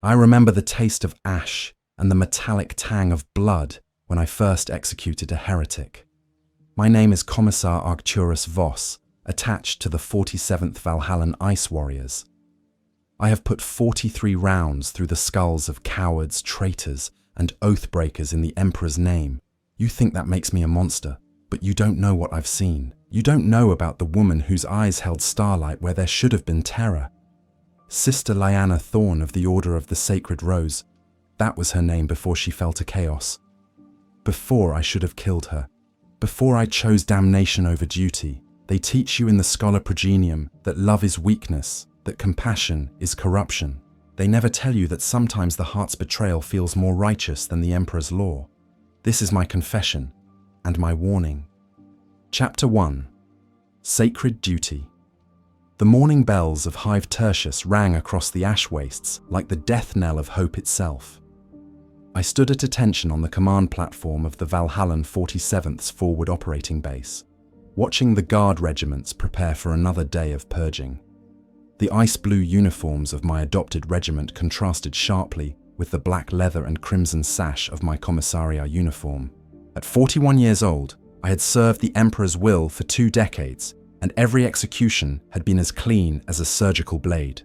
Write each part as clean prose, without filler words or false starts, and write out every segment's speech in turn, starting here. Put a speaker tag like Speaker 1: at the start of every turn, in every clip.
Speaker 1: I remember the taste of ash and the metallic tang of blood when I first executed a heretic. My name is Commissar Arcturus Voss, attached to the 47th Valhallan Ice Warriors. I have put 43 rounds through the skulls of cowards, traitors, and oath-breakers in the Emperor's name. You think that makes me a monster, but you don't know what I've seen. You don't know about the woman whose eyes held starlight where there should have been terror. Sister Lyanna Thorne of the Order of the Sacred Rose. That was her name before she fell to chaos. Before I should have killed her. Before I chose damnation over duty. They teach you in the Schola Progenium that love is weakness, that compassion is corruption. They never tell you that sometimes the heart's betrayal feels more righteous than the Emperor's law. This is my confession and my warning. Chapter 1. Sacred Duty. The morning bells of Hive Tertius rang across the ash wastes like the death knell of hope itself. I stood at attention on the command platform of the Valhallan 47th's forward operating base, watching the guard regiments prepare for another day of purging. The ice-blue uniforms of my adopted regiment contrasted sharply with the black leather and crimson sash of my Commissariat uniform. At 41 years old, I had served the Emperor's will for 2 decades, and every execution had been as clean as a surgical blade.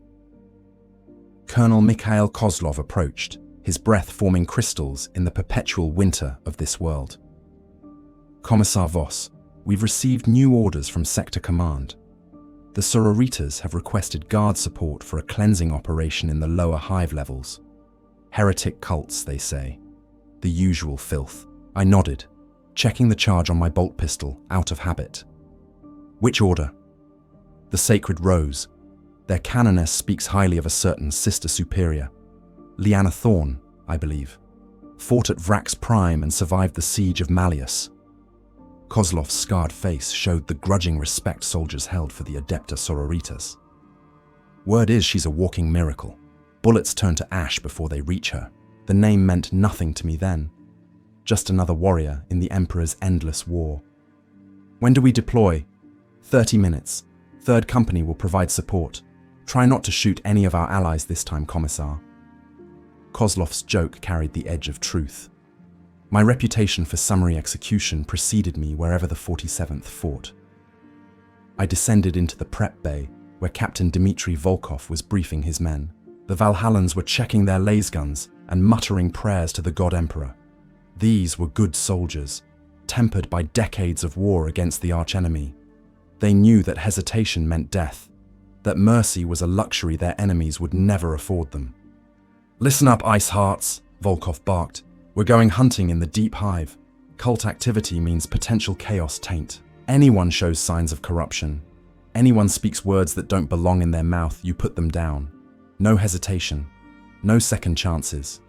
Speaker 1: Colonel Mikhail Kozlov approached, his breath forming crystals in the perpetual winter of this world. Commissar Voss, we've received new orders from Sector Command. The sororitas have requested guard support for a cleansing operation in the lower hive levels. Heretic cults, they say. The usual filth. I nodded, checking the charge on my bolt pistol out of habit. Which order? The Sacred Rose. Their canoness speaks highly of a certain Sister Superior Lyanna Thorne, I believe. Fought at Vrax Prime and survived the siege of Malleus. Kozlov's scarred face showed the grudging respect soldiers held for the Adepta Sororitas. Word is she's a walking miracle. Bullets turn to ash before they reach her. The name meant nothing to me then. Just another warrior in the Emperor's endless war. When do we deploy? 30 minutes. 3rd Company will provide support. Try not to shoot any of our allies this time, Commissar. Kozlov's joke carried the edge of truth. My reputation for summary execution preceded me wherever the 47th fought. I descended into the prep bay, where Captain Dmitry Volkov was briefing his men. The Valhallans were checking their lasguns and muttering prayers to the God Emperor. These were good soldiers, tempered by decades of war against the archenemy. They knew that hesitation meant death, that mercy was a luxury their enemies would never afford them. "Listen up, Ice Hearts," Volkov barked. "We're going hunting in the deep hive. Cult activity means potential chaos taint. Anyone shows signs of corruption. Anyone speaks words that don't belong in their mouth, you put them down. No hesitation. No second chances."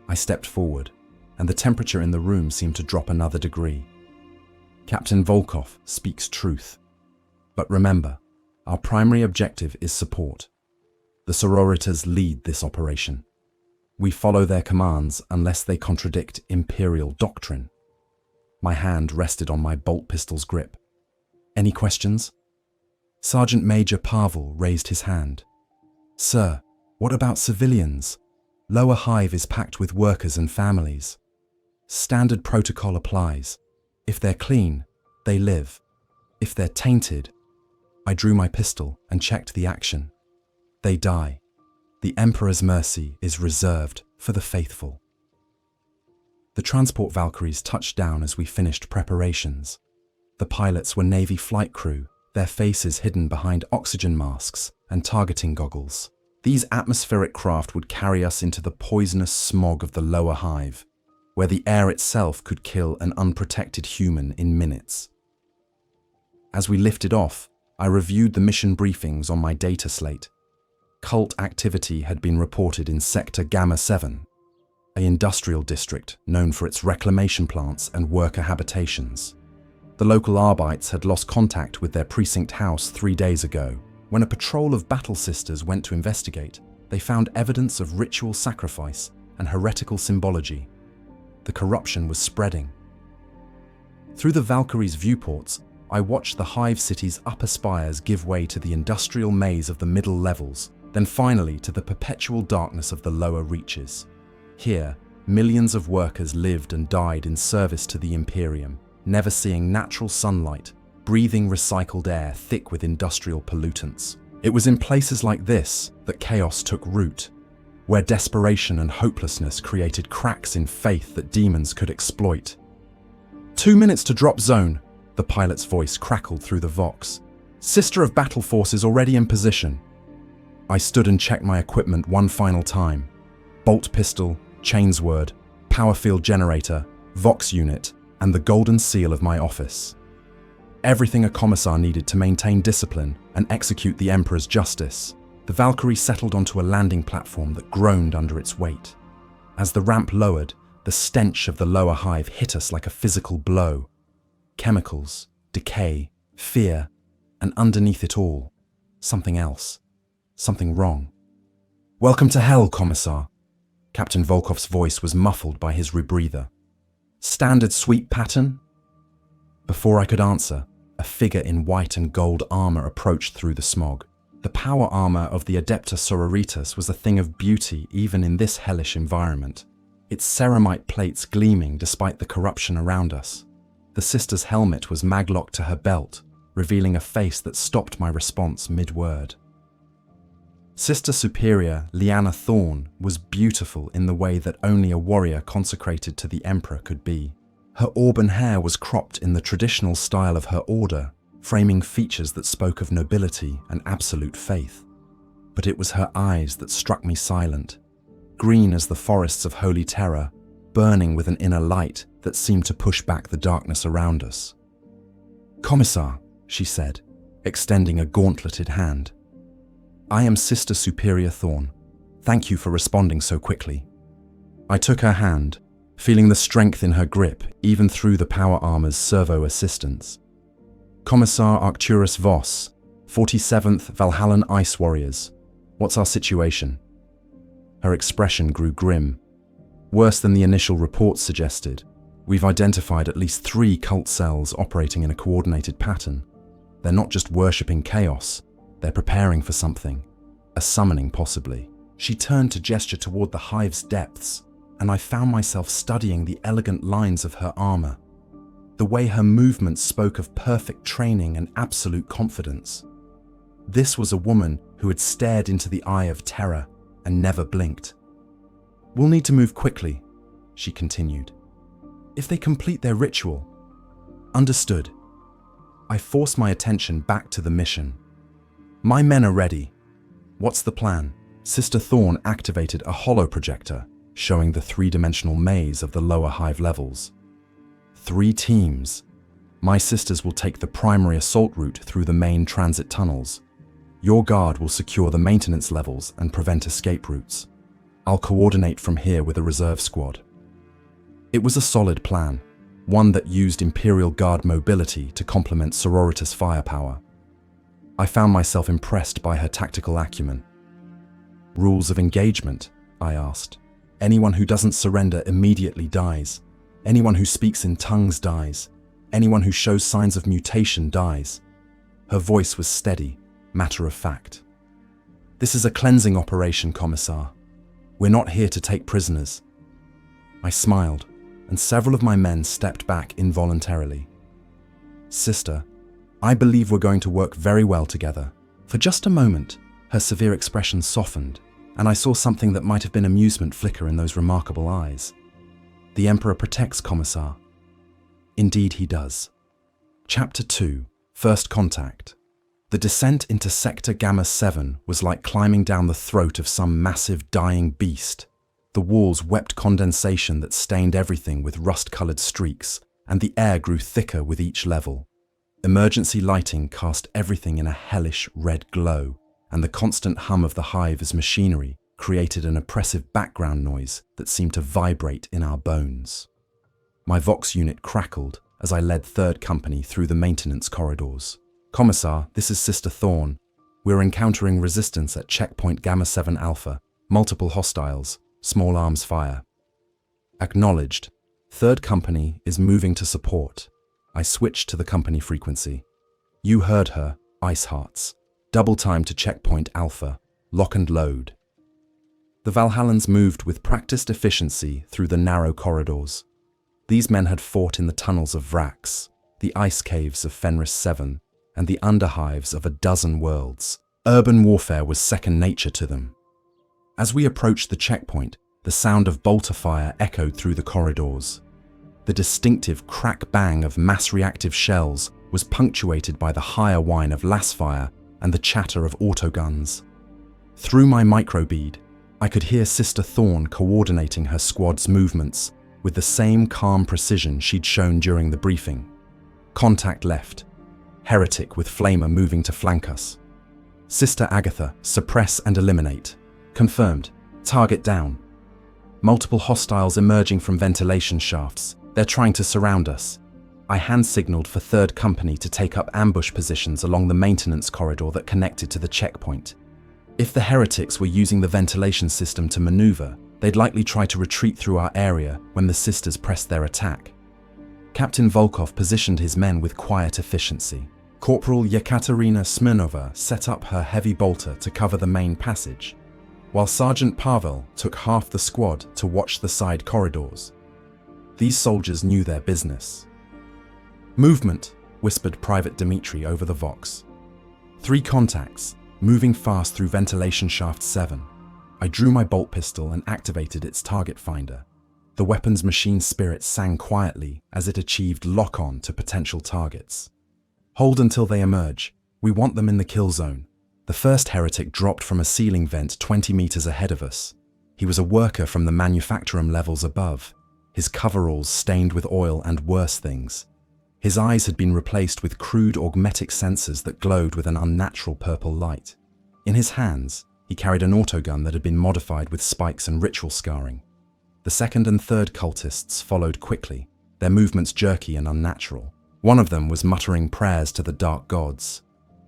Speaker 1: I stepped forward, and the temperature in the room seemed to drop another degree. Captain Volkov speaks truth. But remember, our primary objective is support. The sororitas lead this operation. We follow their commands unless they contradict imperial doctrine. My hand rested on my bolt pistol's grip. Any questions? Sergeant Major Pavel raised his hand. "Sir, what about civilians? Lower Hive is packed with workers and families. Standard protocol applies. If they're clean, they live. If they're tainted..." I drew my pistol and checked the action. They die. The Emperor's mercy is reserved for the faithful. The transport Valkyries touched down as we finished preparations. The pilots were Navy flight crew, their faces hidden behind oxygen masks and targeting goggles. These atmospheric craft would carry us into the poisonous smog of the lower hive, where the air itself could kill an unprotected human in minutes. As we lifted off, I reviewed the mission briefings on my data slate. Cult activity had been reported in Sector Gamma 7, an industrial district known for its reclamation plants and worker habitations. The local Arbites had lost contact with their precinct house 3 days ago. When a patrol of battle sisters went to investigate, they found evidence of ritual sacrifice and heretical symbology. The corruption was spreading. Through the Valkyries' viewports, I watched the Hive City's upper spires give way to the industrial maze of the middle levels, then finally to the perpetual darkness of the lower reaches. Here, millions of workers lived and died in service to the Imperium, never seeing natural sunlight, breathing recycled air thick with industrial pollutants. It was in places like this that chaos took root, where desperation and hopelessness created cracks in faith that demons could exploit. 2 minutes to drop zone, the pilot's voice crackled through the Vox. Sister of Battle Forces already in position. I stood and checked my equipment one final time. Bolt pistol, chainsword, power field generator, Vox unit, and the golden seal of my office. Everything a commissar needed to maintain discipline and execute the Emperor's justice. The Valkyrie settled onto a landing platform that groaned under its weight. As the ramp lowered, the stench of the lower hive hit us like a physical blow. Chemicals, decay, fear, and underneath it all, something else. Something wrong. Welcome to hell, Commissar. Captain Volkov's voice was muffled by his rebreather. Standard sweep pattern? Before I could answer, a figure in white and gold armor approached through the smog. The power armor of the Adepta Sororitas was a thing of beauty even in this hellish environment, its ceramite plates gleaming despite the corruption around us. The sister's helmet was maglocked to her belt, revealing a face that stopped my response mid-word. Sister Superior Lyanna Thorne was beautiful in the way that only a warrior consecrated to the Emperor could be. Her auburn hair was cropped in the traditional style of her order, framing features that spoke of nobility and absolute faith. But it was her eyes that struck me silent, green as the forests of holy terror, burning with an inner light that seemed to push back the darkness around us. Commissar, she said, extending a gauntleted hand. I am Sister Superior Thorne. Thank you for responding so quickly. I took her hand, feeling the strength in her grip even through the power armor's servo assistance. Commissar Arcturus Voss, 47th Valhallan Ice Warriors. What's our situation? Her expression grew grim. Worse than the initial reports suggested. We've identified at least 3 cult cells operating in a coordinated pattern. They're not just worshipping chaos. They're preparing for something, a summoning possibly. She turned to gesture toward the hive's depths, and I found myself studying the elegant lines of her armor. The way her movements spoke of perfect training and absolute confidence. This was a woman who had stared into the eye of terror and never blinked. We'll need to move quickly, she continued. If they complete their ritual. Understood. I forced my attention back to the mission. My men are ready. What's the plan? Sister Thorne activated a holo projector, showing the 3-dimensional maze of the lower hive levels. 3 teams. My sisters will take the primary assault route through the main transit tunnels. Your guard will secure the maintenance levels and prevent escape routes. I'll coordinate from here with a reserve squad. It was a solid plan, one that used Imperial Guard mobility to complement Sororitas firepower. I found myself impressed by her tactical acumen. Rules of engagement, I asked. Anyone who doesn't surrender immediately dies. Anyone who speaks in tongues dies. Anyone who shows signs of mutation dies. Her voice was steady, matter of fact. This is a cleansing operation, Commissar. We're not here to take prisoners. I smiled, and several of my men stepped back involuntarily. Sister, I believe we're going to work very well together. For just a moment, her severe expression softened, and I saw something that might have been amusement flicker in those remarkable eyes. The Emperor protects, Commissar. Indeed he does. Chapter 2, First Contact. The descent into Sector Gamma 7 was like climbing down the throat of some massive dying beast. The walls wept condensation that stained everything with rust-colored streaks, and the air grew thicker with each level. Emergency lighting cast everything in a hellish red glow, and the constant hum of the hive's machinery created an oppressive background noise that seemed to vibrate in our bones. My Vox unit crackled as I led 3rd Company through the maintenance corridors. Commissar, this is Sister Thorne. We're encountering resistance at Checkpoint Gamma 7 Alpha. Multiple hostiles, small arms fire. Acknowledged. 3rd Company is moving to support. I switched to the company frequency. You heard her, Ice Hearts. Double time to Checkpoint Alpha. lock and load. The Valhallans moved with practiced efficiency through the narrow corridors. These men had fought in the tunnels of Vrax, the ice caves of Fenris 7, and the underhives of a dozen worlds. Urban warfare was second nature to them. As we approached the checkpoint, the sound of bolter fire echoed through the corridors. The distinctive crack-bang of mass-reactive shells was punctuated by the higher whine of lasfire and the chatter of autoguns. Through my microbead, I could hear Sister Thorne coordinating her squad's movements with the same calm precision she'd shown during the briefing. Contact left. Heretic with Flamer moving to flank us. Sister Agatha, suppress and eliminate. Confirmed. Target down. Multiple hostiles emerging from ventilation shafts. They're trying to surround us. I hand-signaled for Third Company to take up ambush positions along the maintenance corridor that connected to the checkpoint. If the heretics were using the ventilation system to maneuver, they'd likely try to retreat through our area when the sisters pressed their attack. Captain Volkov positioned his men with quiet efficiency. Corporal Yekaterina Smirnova set up her heavy bolter to cover the main passage, while Sergeant Pavel took half the squad to watch the side corridors. These soldiers knew their business. Movement, whispered Private Dmitri over the Vox. 3 contacts, moving fast through ventilation shaft 7. I drew my bolt pistol and activated its target finder. The weapon's machine spirit sang quietly as it achieved lock-on to potential targets. Hold until they emerge. We want them in the kill zone. The first heretic dropped from a ceiling vent 20 meters ahead of us. He was a worker from the manufactorum levels above, his coveralls stained with oil and worse things. His eyes had been replaced with crude augmetic sensors that glowed with an unnatural purple light. In his hands, he carried an autogun that had been modified with spikes and ritual scarring. The second and third cultists followed quickly, their movements jerky and unnatural. One of them was muttering prayers to the dark gods,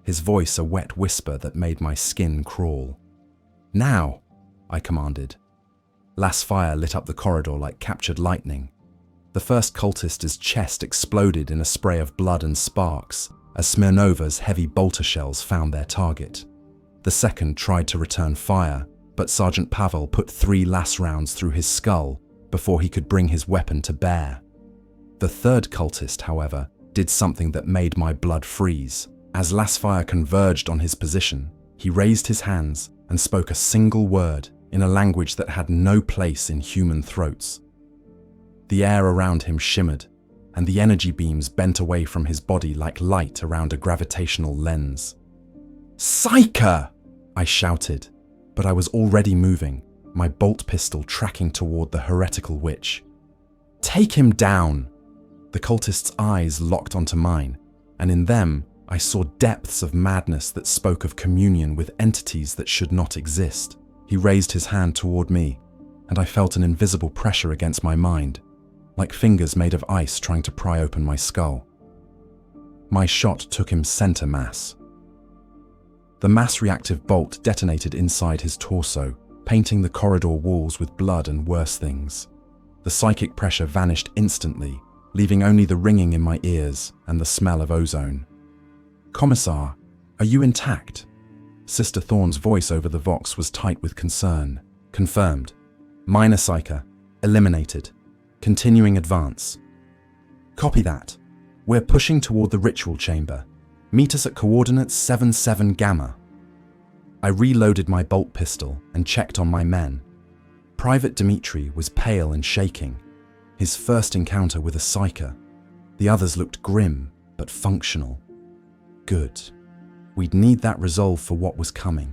Speaker 1: his voice a wet whisper that made my skin crawl. "Now," I commanded. Lasfire lit up the corridor like captured lightning. The first cultist's chest exploded in a spray of blood and sparks as Smirnova's heavy bolter shells found their target. The second tried to return fire, but Sergeant Pavel put 3 las rounds through his skull before he could bring his weapon to bear. The third cultist, however, did something that made my blood freeze. As lasfire converged on his position, he raised his hands and spoke a single word in a language that had no place in human throats. The air around him shimmered, and the energy beams bent away from his body like light around a gravitational lens. "Psyker!" I shouted, but I was already moving, my bolt pistol tracking toward the heretical witch. "Take him down!" The cultist's eyes locked onto mine, and in them I saw depths of madness that spoke of communion with entities that should not exist. He raised his hand toward me, and I felt an invisible pressure against my mind, like fingers made of ice trying to pry open my skull. My shot took him center mass. The mass-reactive bolt detonated inside his torso, painting the corridor walls with blood and worse things. The psychic pressure vanished instantly, leaving only the ringing in my ears and the smell of ozone. "Commissar, are you intact?" Sister Thorne's voice over the Vox was tight with concern. "Confirmed. Minor psyker. Eliminated. Continuing advance." "Copy that. We're pushing toward the ritual chamber. Meet us at coordinates 77 Gamma." I reloaded my bolt pistol and checked on my men. Private Dmitri was pale and shaking, his first encounter with a psyker. The others looked grim, but functional. Good. We'd need that resolve for what was coming.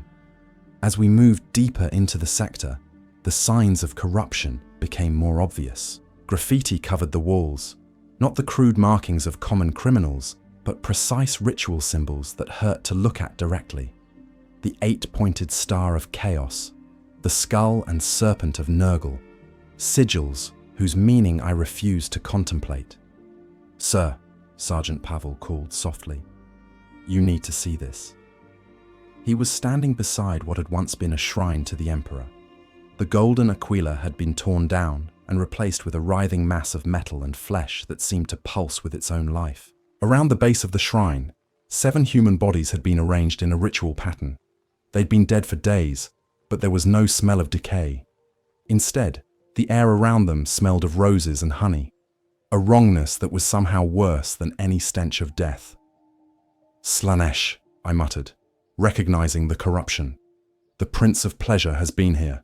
Speaker 1: As we moved deeper into the sector, the signs of corruption became more obvious. Graffiti covered the walls, not the crude markings of common criminals, but precise ritual symbols that hurt to look at directly. The 8-pointed star of chaos, the skull and serpent of Nurgle, sigils whose meaning I refused to contemplate. "Sir," Sergeant Pavel called softly, "you need to see this." He was standing beside what had once been a shrine to the Emperor. The golden aquila had been torn down and replaced with a writhing mass of metal and flesh that seemed to pulse with its own life. Around the base of the shrine, 7 human bodies had been arranged in a ritual pattern. They'd been dead for days, but there was no smell of decay. Instead, the air around them smelled of roses and honey, a wrongness that was somehow worse than any stench of death. "Slaanesh," I muttered, recognizing the corruption. "The Prince of Pleasure has been here."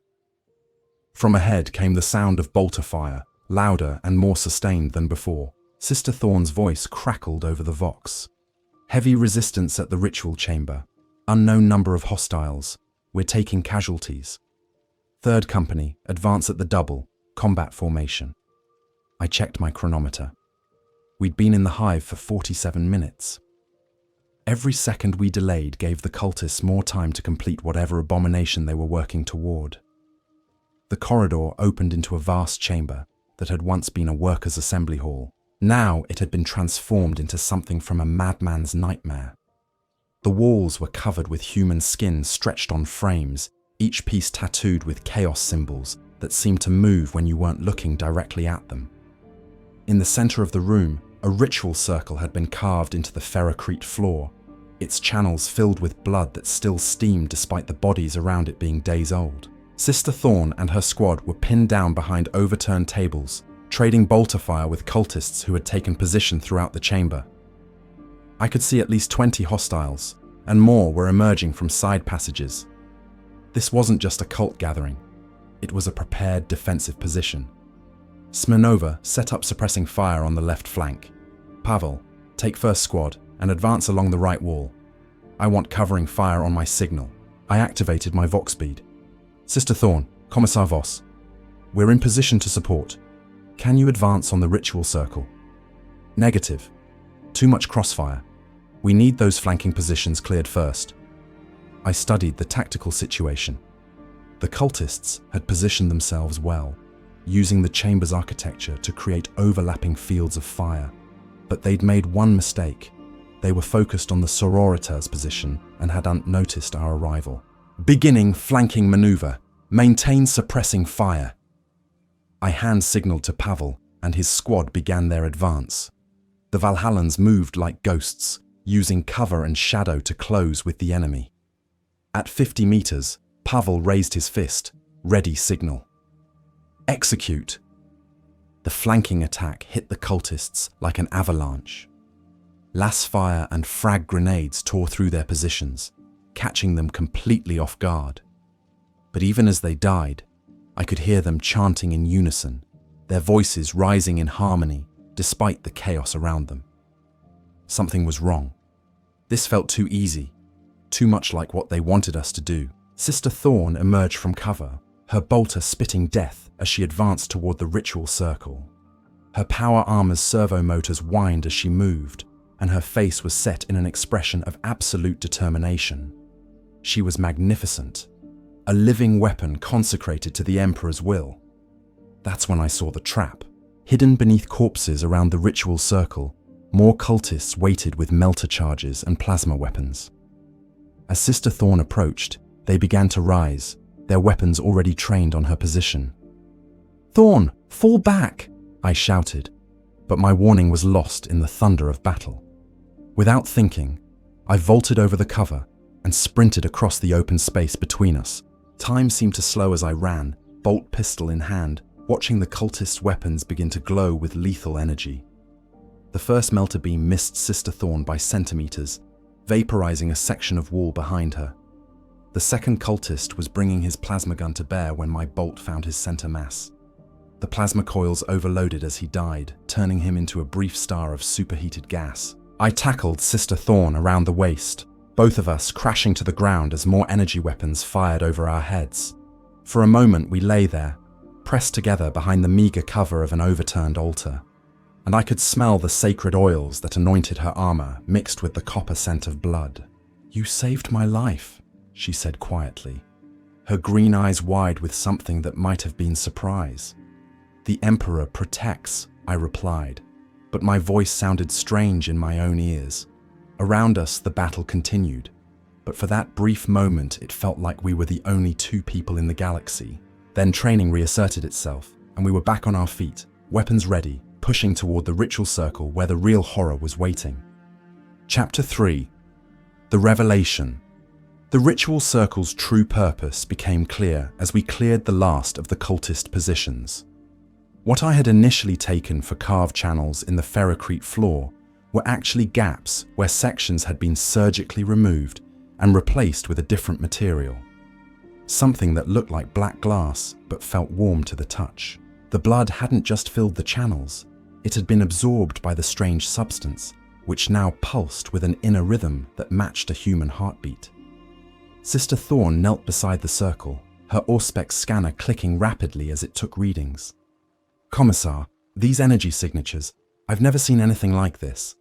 Speaker 1: From ahead came the sound of bolter fire, louder and more sustained than before. Sister Thorne's voice crackled over the vox. "Heavy resistance at the ritual chamber. Unknown number of hostiles. We're taking casualties. Third company, advance at the double, combat formation." I checked my chronometer. We'd been in the hive for 47 minutes. Every second we delayed gave the cultists more time to complete whatever abomination they were working toward. The corridor opened into a vast chamber that had once been a workers' assembly hall. Now it had been transformed into something from a madman's nightmare. The walls were covered with human skin stretched on frames, each piece tattooed with chaos symbols that seemed to move when you weren't looking directly at them. In the center of the room, a ritual circle had been carved into the ferrocrete floor, its channels filled with blood that still steamed despite the bodies around it being days old. Sister Thorne and her squad were pinned down behind overturned tables, trading bolter fire with cultists who had taken position throughout the chamber. I could see at least 20 hostiles, and more were emerging from side passages. This wasn't just a cult gathering. It was a prepared defensive position. Smirnova set up suppressing fire on the left flank. "Pavel, take first squad and advance along the right wall. I want covering fire on my signal." I activated my vox speed. "Sister Thorne, Commissar Voss, we're in position to support. Can you advance on the ritual circle?" "Negative. Too much crossfire. We need those flanking positions cleared first." I studied the tactical situation. The cultists had positioned themselves well, using the chamber's architecture to create overlapping fields of fire. But they'd made one mistake. They were focused on the sororitas' position and had unnoticed our arrival. "Beginning flanking maneuver. Maintain suppressing fire." I hand-signaled to Pavel, and his squad began their advance. The Valhallans moved like ghosts, using cover and shadow to close with the enemy. At 50 meters, Pavel raised his fist, ready signal. "Execute." The flanking attack hit the cultists like an avalanche. Las fire and frag grenades tore through their positions, catching them completely off guard. But even as they died, I could hear them chanting in unison, their voices rising in harmony despite the chaos around them. Something was wrong. This felt too easy, too much like what they wanted us to do. Sister Thorne emerged from cover, her bolter spitting death as she advanced toward the ritual circle. Her power armor's servo motors whined as she moved, and her face was set in an expression of absolute determination. She was magnificent, a living weapon consecrated to the Emperor's will. That's when I saw the trap. Hidden beneath corpses around the ritual circle, more cultists waited with melter charges and plasma weapons. As Sister Thorne approached, they began to rise, their weapons already trained on her position. "Thorne, fall back!" I shouted, but my warning was lost in the thunder of battle. Without thinking, I vaulted over the cover and sprinted across the open space between us. Time seemed to slow as I ran, bolt pistol in hand, watching the cultists' weapons begin to glow with lethal energy. The first melter beam missed Sister Thorne by centimeters, vaporizing a section of wall behind her. The second cultist was bringing his plasma gun to bear when my bolt found his center mass. The plasma coils overloaded as he died, turning him into a brief star of superheated gas. I tackled Sister Thorne around the waist, both of us crashing to the ground as more energy weapons fired over our heads. For a moment we lay there, pressed together behind the meager cover of an overturned altar, and I could smell the sacred oils that anointed her armor mixed with the copper scent of blood. "You saved my life," she said quietly, her green eyes wide with something that might have been surprise. "The Emperor protects," I replied, but my voice sounded strange in my own ears. Around us, the battle continued, but for that brief moment it felt like we were the only two people in the galaxy. Then training reasserted itself, and we were back on our feet, weapons ready, pushing toward the ritual circle where the real horror was waiting. Chapter 3. The Revelation. The ritual circle's true purpose became clear as we cleared the last of the cultist positions. What I had initially taken for carved channels in the ferrocrete floor were actually gaps where sections had been surgically removed and replaced with a different material. Something that looked like black glass but felt warm to the touch. The blood hadn't just filled the channels, it had been absorbed by the strange substance, which now pulsed with an inner rhythm that matched a human heartbeat. Sister Thorne knelt beside the circle, her Auspex scanner clicking rapidly as it took readings. "Commissar, these energy signatures, I've never seen anything like this.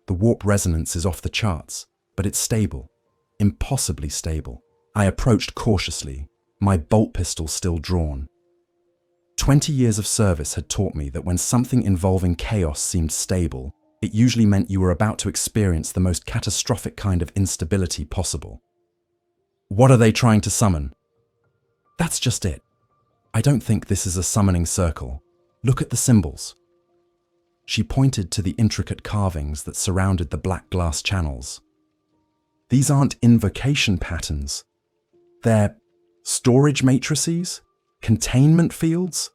Speaker 1: The warp resonance is off the charts, but it's stable. Impossibly stable." I approached cautiously, my bolt pistol still drawn. 20 years of service had taught me that when something involving chaos seemed stable, it usually meant you were about to experience the most catastrophic kind of instability possible. "What are they trying to summon?" "That's just it. I don't think this is a summoning circle. Look at the symbols." She pointed to the intricate carvings that surrounded the black glass channels. "These aren't invocation patterns. They're storage matrices? Containment fields?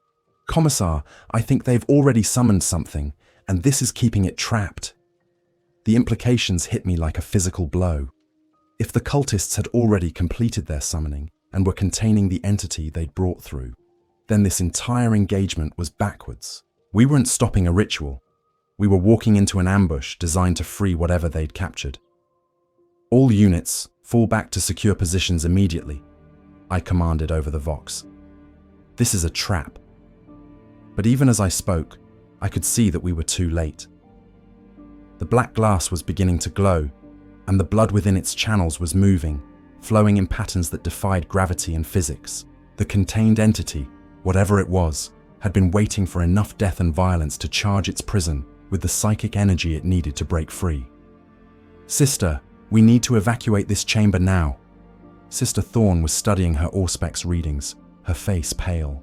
Speaker 1: Commissar, I think they've already summoned something, and this is keeping it trapped." The implications hit me like a physical blow. If the cultists had already completed their summoning and were containing the entity they'd brought through, then this entire engagement was backwards. We weren't stopping a ritual. We were walking into an ambush designed to free whatever they'd captured. "All units, fall back to secure positions immediately," I commanded over the Vox. "This is a trap." But even as I spoke, I could see that we were too late. The black glass was beginning to glow, and the blood within its channels was moving, flowing in patterns that defied gravity and physics. The contained entity, whatever it was, had been waiting for enough death and violence to charge its prison with the psychic energy it needed to break free. "Sister, we need to evacuate this chamber now." Sister Thorne was studying her Auspex readings, her face pale.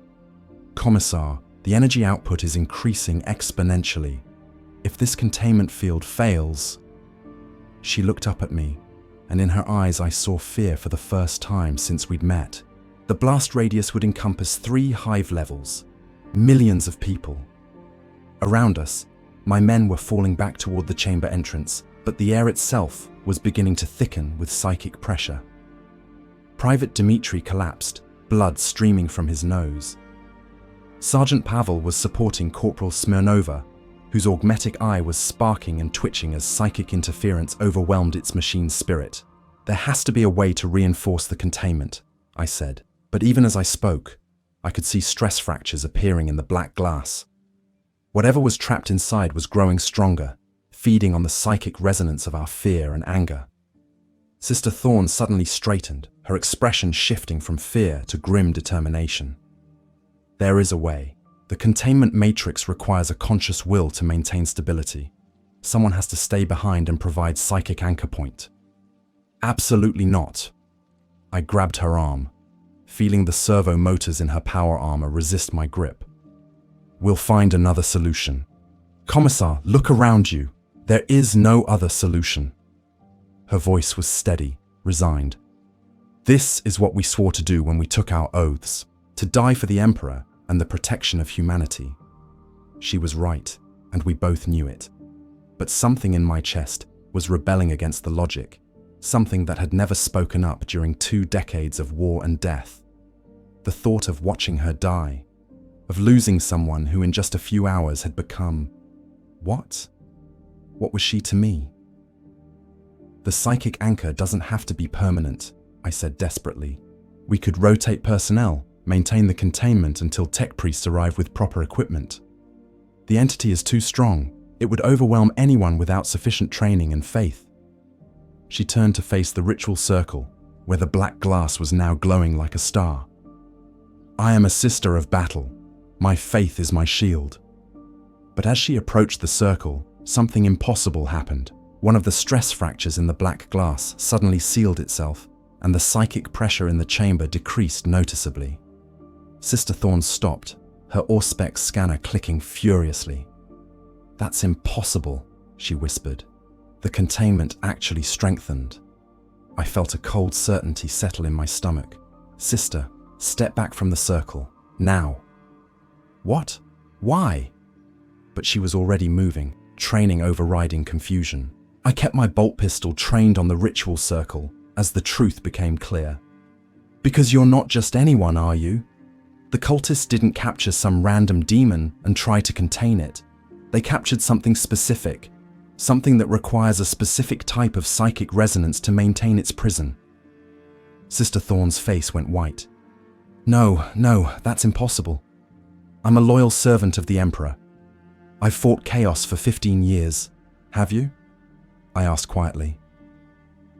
Speaker 1: "Commissar, the energy output is increasing exponentially. If this containment field fails..." She looked up at me, and in her eyes I saw fear for the first time since we'd met. The blast radius would encompass 3 hive levels, millions of people. Around us, my men were falling back toward the chamber entrance, but the air itself was beginning to thicken with psychic pressure. Private Dmitri collapsed, blood streaming from his nose. Sergeant Pavel was supporting Corporal Smirnova, whose augmetic eye was sparking and twitching as psychic interference overwhelmed its machine's spirit. "There has to be a way to reinforce the containment," I said. But even as I spoke, I could see stress fractures appearing in the black glass. Whatever was trapped inside was growing stronger, feeding on the psychic resonance of our fear and anger. Sister Thorne suddenly straightened, her expression shifting from fear to grim determination. "There is a way. The containment matrix requires a conscious will to maintain stability. Someone has to stay behind and provide psychic anchor point." "Absolutely not." I grabbed her arm, feeling the servo motors in her power armor resist my grip. "We'll find another solution. Commissar, look around you. There is no other solution." Her voice was steady, resigned. "This is what we swore to do when we took our oaths, to die for the Emperor and the protection of humanity." She was right, and we both knew it. But something in my chest was rebelling against the logic, something that had never spoken up during 2 decades of war and death. The thought of watching her die, of losing someone who in just a few hours had become... what? What was she to me? "The psychic anchor doesn't have to be permanent," I said desperately. "We could rotate personnel, maintain the containment until tech priests arrive with proper equipment. The entity is too strong. It would overwhelm anyone without sufficient training and faith." She turned to face the ritual circle, where the black glass was now glowing like a star. "I am a sister of battle. My faith is my shield." But as she approached the circle, something impossible happened. One of the stress fractures in the black glass suddenly sealed itself, and the psychic pressure in the chamber decreased noticeably. Sister Thorne stopped, her Auspex scanner clicking furiously. "That's impossible," she whispered. "The containment actually strengthened." I felt a cold certainty settle in my stomach. Sister, step back from the circle, now. What? Why? But she was already moving, training overriding confusion. I kept my bolt pistol trained on the ritual circle as the truth became clear. Because you're not just anyone, are you? The cultists didn't capture some random demon and try to contain it. They captured something specific, something that requires a specific type of psychic resonance to maintain its prison. Sister Thorne's face went white. No, that's impossible. I'm a loyal servant of the Emperor. I've fought chaos for 15 years. Have you? I asked quietly.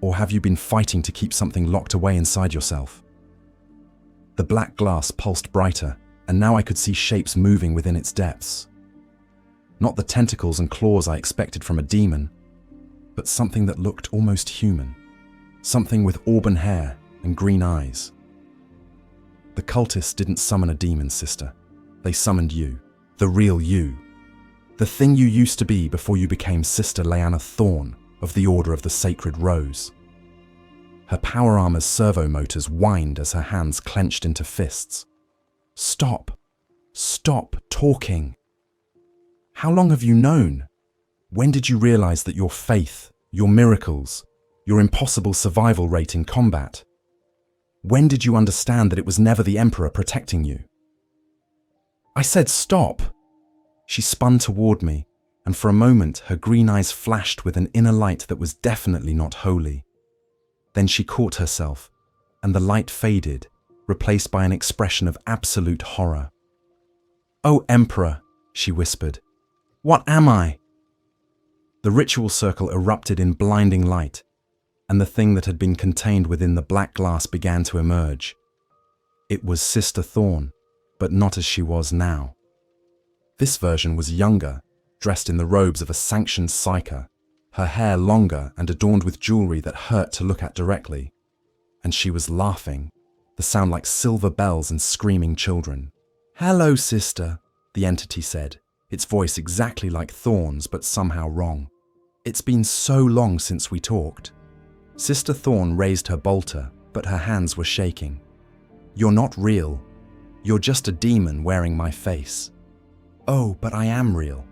Speaker 1: Or have you been fighting to keep something locked away inside yourself? The black glass pulsed brighter, and now I could see shapes moving within its depths. Not the tentacles and claws I expected from a demon, but something that looked almost human. Something with auburn hair and green eyes. The cultists didn't summon a demon, sister. They summoned you, the real you. The thing you used to be before you became Sister Lyanna Thorne of the Order of the Sacred Rose. Her power armor's servo motors whined as her hands clenched into fists. Stop. Stop talking. How long have you known? When did you realize that your faith, your miracles, your impossible survival rate in combat? When did you understand that it was never the Emperor protecting you? I said stop. She spun toward me, and for a moment her green eyes flashed with an inner light that was definitely not holy. Then she caught herself, and the light faded, replaced by an expression of absolute horror. "Oh, Emperor," she whispered, "what am I?" The ritual circle erupted in blinding light, and the thing that had been contained within the black glass began to emerge. It was Sister Thorne, but not as she was now. This version was younger, dressed in the robes of a sanctioned psyker, her hair longer and adorned with jewelry that hurt to look at directly. And she was laughing, the sound like silver bells and screaming children. "Hello, sister," the entity said, its voice exactly like Thorne's but somehow wrong. "It's been so long since we talked." Sister Thorne raised her bolter, but her hands were shaking. "You're not real. You're just a demon wearing my face." "Oh, but I am real.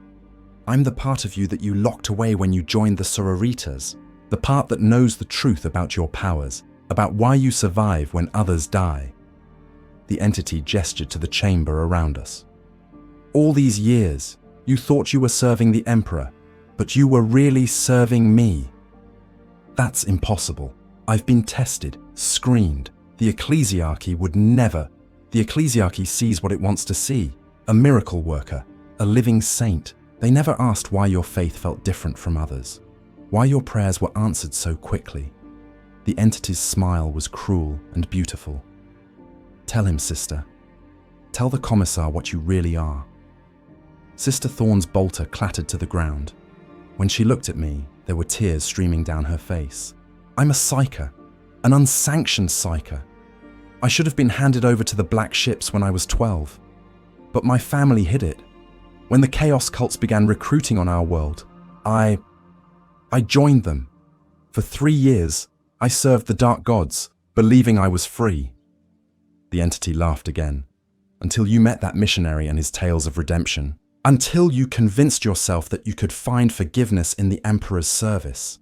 Speaker 1: I'm the part of you that you locked away when you joined the sororitas, the part that knows the truth about your powers, about why you survive when others die." The entity gestured to the chamber around us. "All these years, you thought you were serving the Emperor, but you were really serving me. That's impossible. I've been tested, screened. The ecclesiarchy would never. The ecclesiarchy sees what it wants to see. A miracle worker, a living saint. They never asked why your faith felt different from others, why your prayers were answered so quickly." The entity's smile was cruel and beautiful. "Tell him, sister. Tell the Commissar what you really are." Sister Thorne's bolter clattered to the ground. When she looked at me, there were tears streaming down her face. "I'm a psyker, an unsanctioned psyker. I should have been handed over to the black ships when I was 12. But my family hid it. When the chaos cults began recruiting on our world, I joined them. For 3 years, I served the dark gods, believing I was free." The entity laughed again. "Until you met that missionary and his tales of redemption. Until you convinced yourself that you could find forgiveness in the Emperor's service."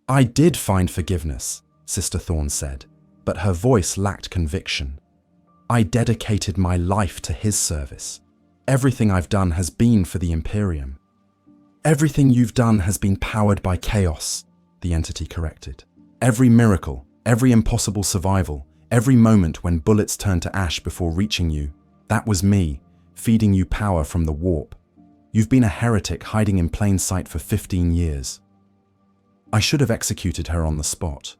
Speaker 1: "I did find forgiveness," Sister Thorne said, but her voice lacked conviction. "I dedicated my life to his service. Everything I've done has been for the Imperium." "Everything you've done has been powered by chaos," the entity corrected. "Every miracle, every impossible survival, every moment when bullets turned to ash before reaching you, that was me, feeding you power from the warp. You've been a heretic hiding in plain sight for 15 years. I should have executed her on the spot.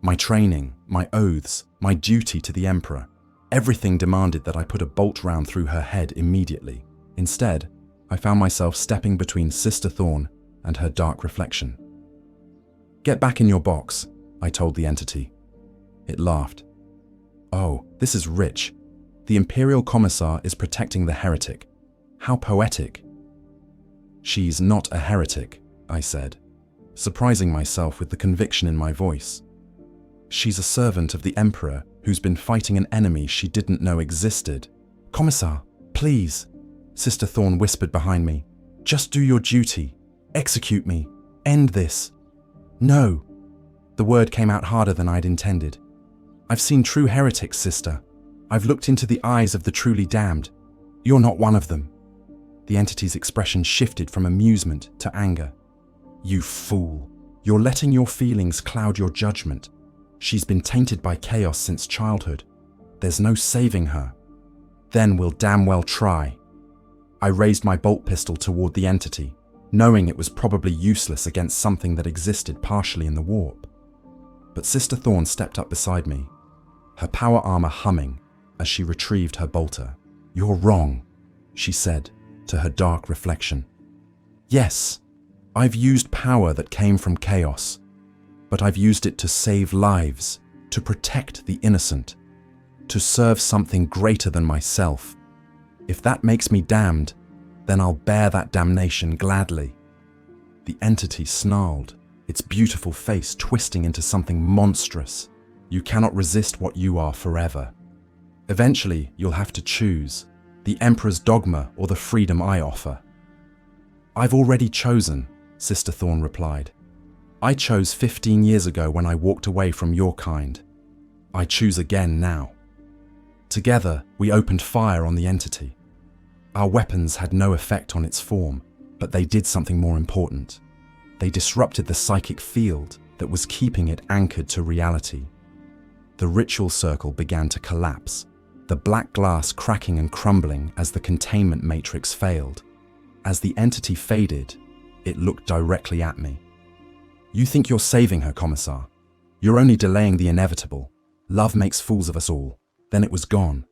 Speaker 1: My training, my oaths, my duty to the Emperor, everything demanded that I put a bolt round through her head immediately. Instead, I found myself stepping between Sister Thorne and her dark reflection. "Get back in your box," I told the entity. It laughed. "Oh, this is rich. The Imperial Commissar is protecting the heretic. How poetic." "She's not a heretic," I said, surprising myself with the conviction in my voice. She's a servant of the Emperor who's been fighting an enemy she didn't know existed. Commissar, please, Sister Thorne whispered behind me. Just do your duty. Execute me. End this. No. The word came out harder than I'd intended. I've seen true heretics, sister. I've looked into the eyes of the truly damned. You're not one of them. The entity's expression shifted from amusement to anger. You fool. You're letting your feelings cloud your judgment. She's been tainted by chaos since childhood. There's no saving her. Then we'll damn well try. I raised my bolt pistol toward the entity, knowing it was probably useless against something that existed partially in the warp. But Sister Thorne stepped up beside me, her power armor humming as she retrieved her bolter. You're wrong, she said to her dark reflection. Yes, I've used power that came from chaos, but I've used it to save lives, to protect the innocent, to serve something greater than myself. If that makes me damned, then I'll bear that damnation gladly. The entity snarled, its beautiful face twisting into something monstrous. You cannot resist what you are forever. Eventually, you'll have to choose, the Emperor's dogma or the freedom I offer. I've already chosen, Sister Thorne replied. I chose 15 years ago when I walked away from your kind. I choose again now. Together, we opened fire on the entity. Our weapons had no effect on its form, but they did something more important. They disrupted the psychic field that was keeping it anchored to reality. The ritual circle began to collapse, the black glass cracking and crumbling as the containment matrix failed. As the entity faded, it looked directly at me. You think you're saving her, Commissar. You're only delaying the inevitable. Love makes fools of us all. Then it was gone.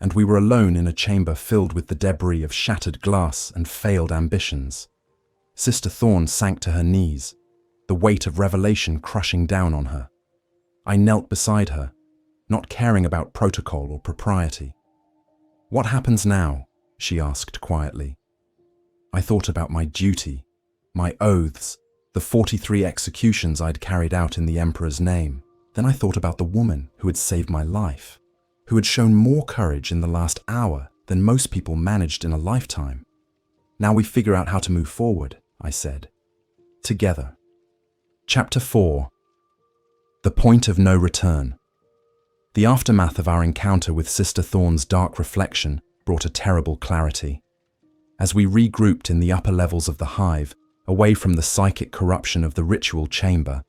Speaker 1: And we were alone in a chamber filled with the debris of shattered glass and failed ambitions. Sister Thorne sank to her knees, the weight of revelation crushing down on her. I knelt beside her, not caring about protocol or propriety. What happens now? She asked quietly. I thought about my duty, my oaths, the 43 executions I'd carried out in the Emperor's name. Then I thought about the woman who had saved my life, who had shown more courage in the last hour than most people managed in a lifetime. Now we figure out how to move forward, I said. Together. Chapter 4. The Point of No Return. The aftermath of our encounter with Sister Thorne's dark reflection brought a terrible clarity. As we regrouped in the upper levels of the hive, away from the psychic corruption of the ritual chamber,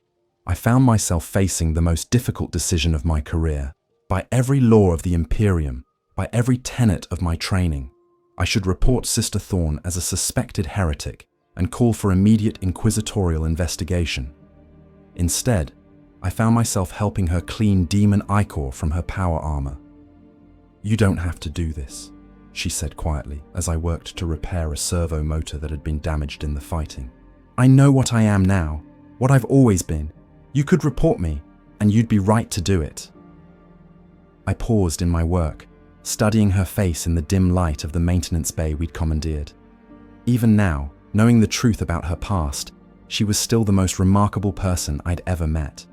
Speaker 1: I found myself facing the most difficult decision of my career. By every law of the Imperium, by every tenet of my training, I should report Sister Thorne as a suspected heretic and call for immediate inquisitorial investigation. Instead, I found myself helping her clean demon ichor from her power armor. You don't have to do this, she said quietly as I worked to repair a servo motor that had been damaged in the fighting. I know what I am now, what I've always been. You could report me, and you'd be right to do it. I paused in my work, studying her face in the dim light of the maintenance bay we'd commandeered. Even now, knowing the truth about her past, she was still the most remarkable person I'd ever met.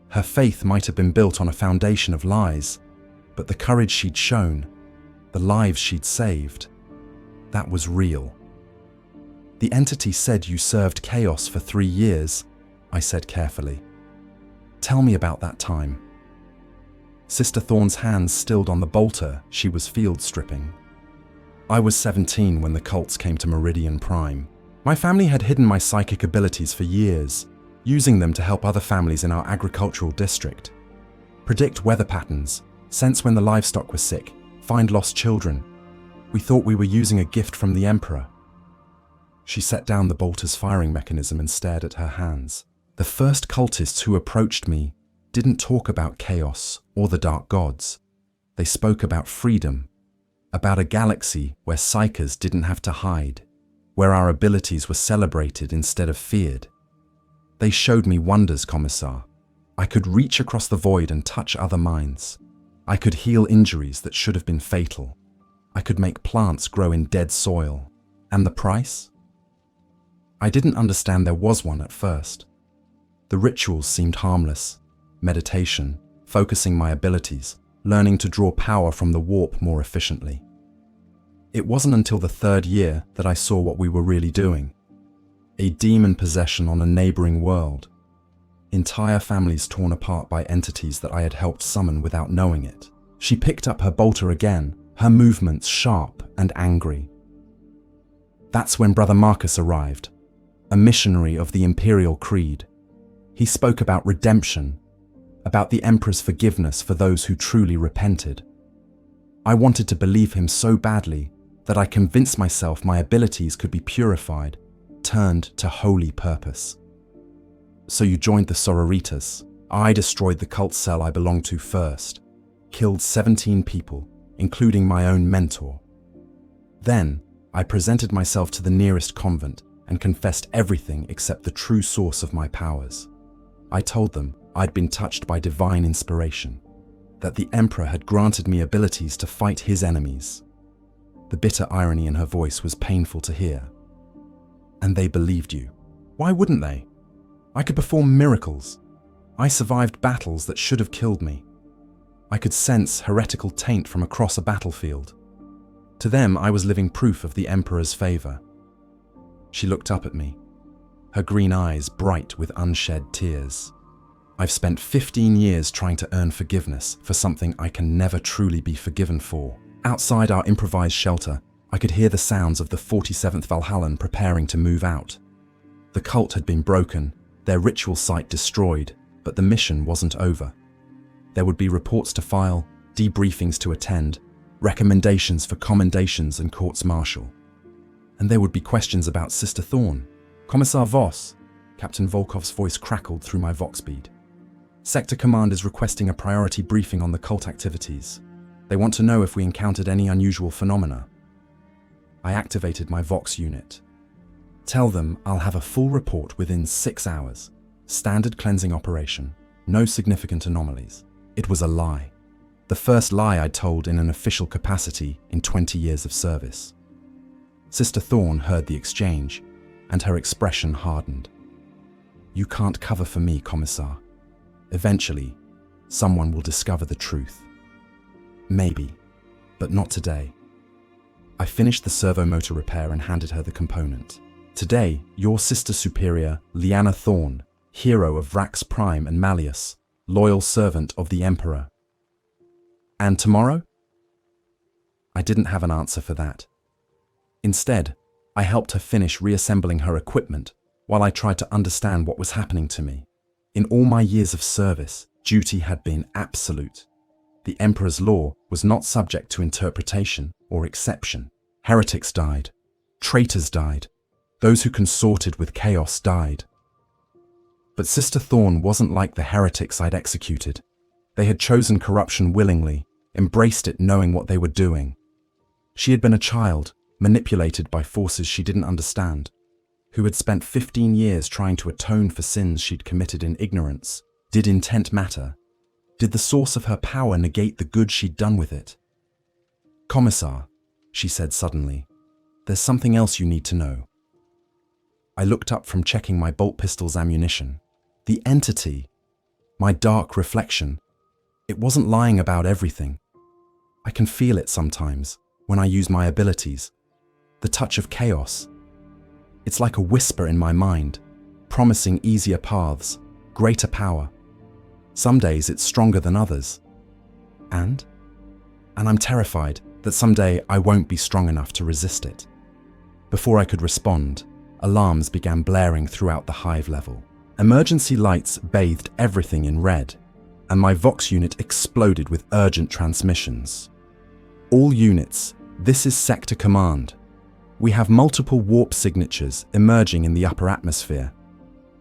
Speaker 1: Her faith might have been built on a foundation of lies, but the courage she'd shown, the lives she'd saved, that was real. The entity said you served chaos for 3 years, I said carefully. Tell me about that time. Sister Thorne's hands stilled on the bolter she was field stripping. I was 17 when the cults came to Meridian Prime. My family had hidden my psychic abilities for years, using them to help other families in our agricultural district. Predict weather patterns, sense when the livestock was sick, find lost children. We thought we were using a gift from the Emperor. She set down the bolter's firing mechanism and stared at her hands. The first cultists who approached me didn't talk about chaos or the dark gods. They spoke about freedom, about a galaxy where psykers didn't have to hide, where our abilities were celebrated instead of feared. They showed me wonders, Commissar. I could reach across the void and touch other minds. I could heal injuries that should have been fatal. I could make plants grow in dead soil. And the price? I didn't understand there was one at first. The rituals seemed harmless. meditation, focusing my abilities, learning to draw power from the warp more efficiently. It wasn't until the 3rd year that I saw what we were really doing. A demon possession on a neighboring world. Entire families torn apart by entities that I had helped summon without knowing it. She picked up her bolter again, her movements sharp and angry. That's when Brother Marcus arrived, a missionary of the Imperial Creed. He spoke about redemption, about the Emperor's forgiveness for those who truly repented. I wanted to believe him so badly that I convinced myself my abilities could be purified, turned to holy purpose. So you joined the Sororitas. I destroyed the cult cell I belonged to first, killed 17 people, including my own mentor. Then, I presented myself to the nearest convent and confessed everything except the true source of my powers. I told them I'd been touched by divine inspiration, that the Emperor had granted me abilities to fight his enemies. The bitter irony in her voice was painful to hear. And they believed you. Why wouldn't they? I could perform miracles. I survived battles that should have killed me. I could sense heretical taint from across a battlefield. To them, I was living proof of the Emperor's favor. She looked up at me, her green eyes bright with unshed tears. I've spent 15 years trying to earn forgiveness for something I can never truly be forgiven for. Outside our improvised shelter, I could hear the sounds of the 47th Valhallan preparing to move out. The cult had been broken, their ritual site destroyed, but the mission wasn't over. There would be reports to file, debriefings to attend, recommendations for commendations and courts-martial. And there would be questions about Sister Thorne. Commissar Voss, Captain Volkov's voice crackled through my vox bead. Sector Command is requesting a priority briefing on the cult activities. They want to know if we encountered any unusual phenomena. I activated my Vox unit. Tell them I'll have a full report within 6 hours. Standard cleansing operation. No significant anomalies. It was a lie. The first lie I'd told in an official capacity in 20 years of service. Sister Thorne heard the exchange, and her expression hardened. You can't cover for me, Commissar. Eventually, someone will discover the truth. Maybe, but not today. I finished the servo motor repair and handed her the component. Today, your Sister Superior Lyanna Thorne, hero of Vrax Prime and Malleus, loyal servant of the Emperor. And tomorrow? I didn't have an answer for that. Instead, I helped her finish reassembling her equipment while I tried to understand what was happening to me. In all my years of service, duty had been absolute. The Emperor's law was not subject to interpretation or exception. Heretics died. Traitors died. Those who consorted with chaos died. But Sister Thorne wasn't like the heretics I'd executed. They had chosen corruption willingly, embraced it knowing what they were doing. She had been a child, manipulated by forces she didn't understand, who had spent 15 years trying to atone for sins she'd committed in ignorance. Did intent matter? Did the source of her power negate the good she'd done with it? Commissar, she said suddenly, there's something else you need to know. I looked up from checking my bolt pistol's ammunition. The entity, my dark reflection, it wasn't lying about everything. I can feel it sometimes when I use my abilities. The touch of chaos. It's like a whisper in my mind, promising easier paths, greater power. Some days it's stronger than others. And I'm terrified that someday I won't be strong enough to resist it. Before I could respond, alarms began blaring throughout the hive level. Emergency lights bathed everything in red, and my Vox unit exploded with urgent transmissions. All units, this is Sector Command. We have multiple warp signatures emerging in the upper atmosphere.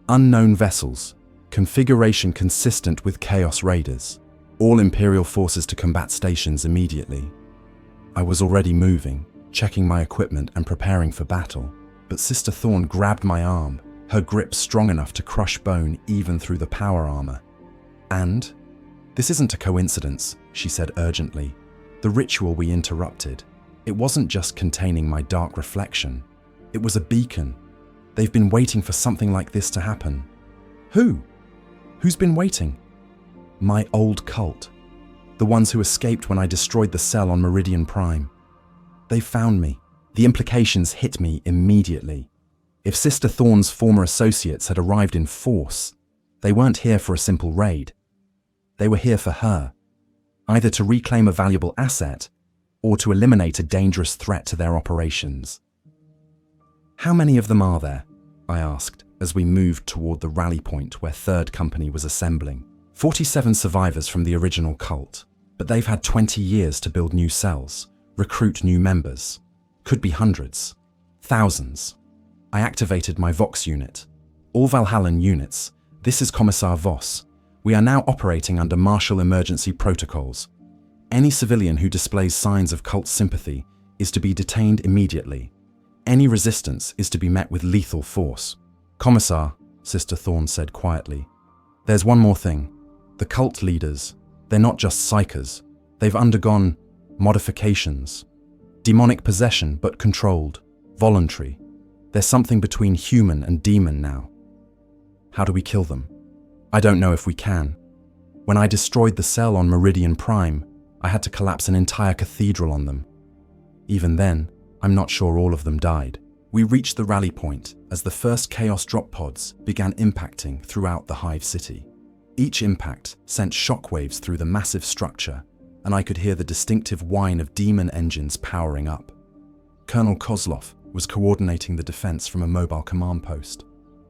Speaker 1: Unknown vessels, configuration consistent with Chaos Raiders. All Imperial forces to combat stations immediately. I was already moving, checking my equipment and preparing for battle, but Sister Thorne grabbed my arm, her grip strong enough to crush bone even through the power armor. And, this isn't a coincidence, she said urgently. The ritual we interrupted, it wasn't just containing my dark reflection. It was a beacon. They've been waiting for something like this to happen. Who? Who's been waiting? My old cult. The ones who escaped when I destroyed the cell on Meridian Prime. They found me. The implications hit me immediately. If Sister Thorne's former associates had arrived in force, they weren't here for a simple raid. They were here for her, either to reclaim a valuable asset or to eliminate a dangerous threat to their operations. How many of them are there? I asked as we moved toward the rally point where Third Company was assembling. 47 survivors from the original cult, but they've had 20 years to build new cells, recruit new members. Could be hundreds, thousands. I activated my Vox unit. All Valhallan units, this is Commissar Voss. We are now operating under martial emergency protocols. Any civilian who displays signs of cult sympathy is to be detained immediately. Any resistance is to be met with lethal force. Commissar, Sister Thorne said quietly. There's one more thing. The cult leaders, they're not just psykers. They've undergone modifications. Demonic possession, but controlled, voluntary. There's something between human and demon now. How do we kill them? I don't know if we can. When I destroyed the cell on Meridian Prime, I had to collapse an entire cathedral on them. Even then, I'm not sure all of them died. We reached the rally point as the first Chaos drop pods began impacting throughout the Hive city. Each impact sent shockwaves through the massive structure, and I could hear the distinctive whine of demon engines powering up. Colonel Kozlov was coordinating the defense from a mobile command post,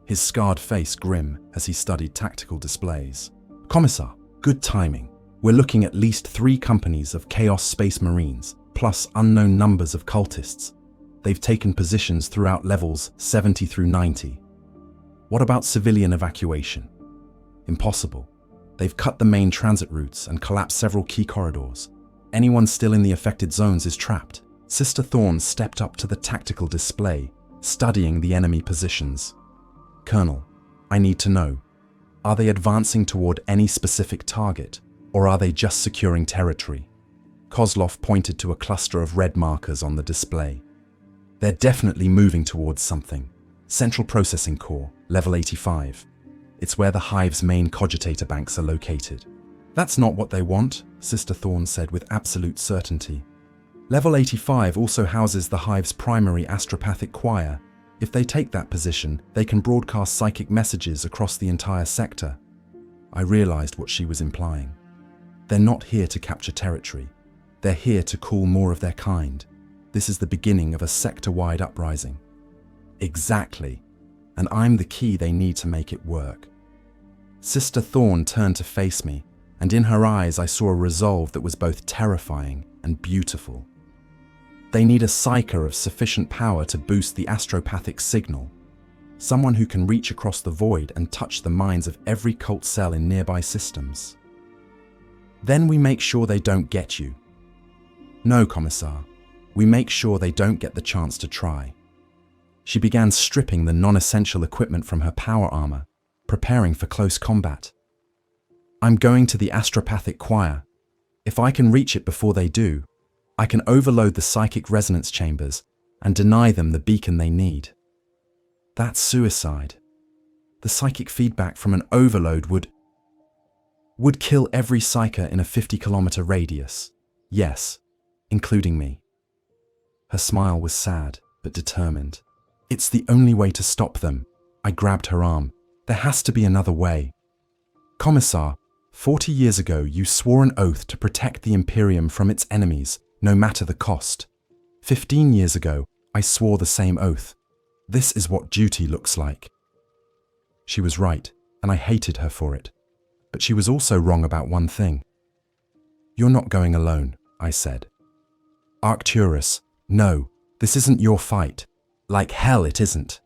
Speaker 1: his scarred face grim as he studied tactical displays. Commissar, good timing. We're looking at least 3 companies of Chaos Space Marines, plus unknown numbers of cultists. They've taken positions throughout levels 70 through 90. What about civilian evacuation? Impossible. They've cut the main transit routes and collapsed several key corridors. Anyone still in the affected zones is trapped. Sister Thorne stepped up to the tactical display, studying the enemy positions. Colonel, I need to know. Are they advancing toward any specific target, or are they just securing territory? Kozlov pointed to a cluster of red markers on the display. They're definitely moving towards something. Central Processing Core, level 85. It's where the Hive's main cogitator banks are located. That's not what they want, Sister Thorne said with absolute certainty. Level 85 also houses the Hive's primary astropathic choir. If they take that position, they can broadcast psychic messages across the entire sector. I realized what she was implying. They're not here to capture territory. They're here to cool more of their kind. This is the beginning of a sector-wide uprising. Exactly. And I'm the key they need to make it work. Sister Thorne turned to face me, and in her eyes I saw a resolve that was both terrifying and beautiful. They need a psyker of sufficient power to boost the astropathic signal, someone who can reach across the void and touch the minds of every cult cell in nearby systems. Then we make sure they don't get you. No, Commissar, we make sure they don't get the chance to try. She began stripping the non-essential equipment from her power armor, preparing for close combat. I'm going to the astropathic choir. If I can reach it before they do, I can overload the psychic resonance chambers and deny them the beacon they need. That's suicide. The psychic feedback from an overload would kill every psyker in a 50-kilometer radius. Yes, including me. Her smile was sad, but determined. It's the only way to stop them. I grabbed her arm. There has to be another way. Commissar, 40 years ago you swore an oath to protect the Imperium from its enemies, no matter the cost. 15 years ago, I swore the same oath. This is what duty looks like. She was right, and I hated her for it. But she was also wrong about one thing. You're not going alone, I said. Arcturus, no, this isn't your fight. Like hell it isn't.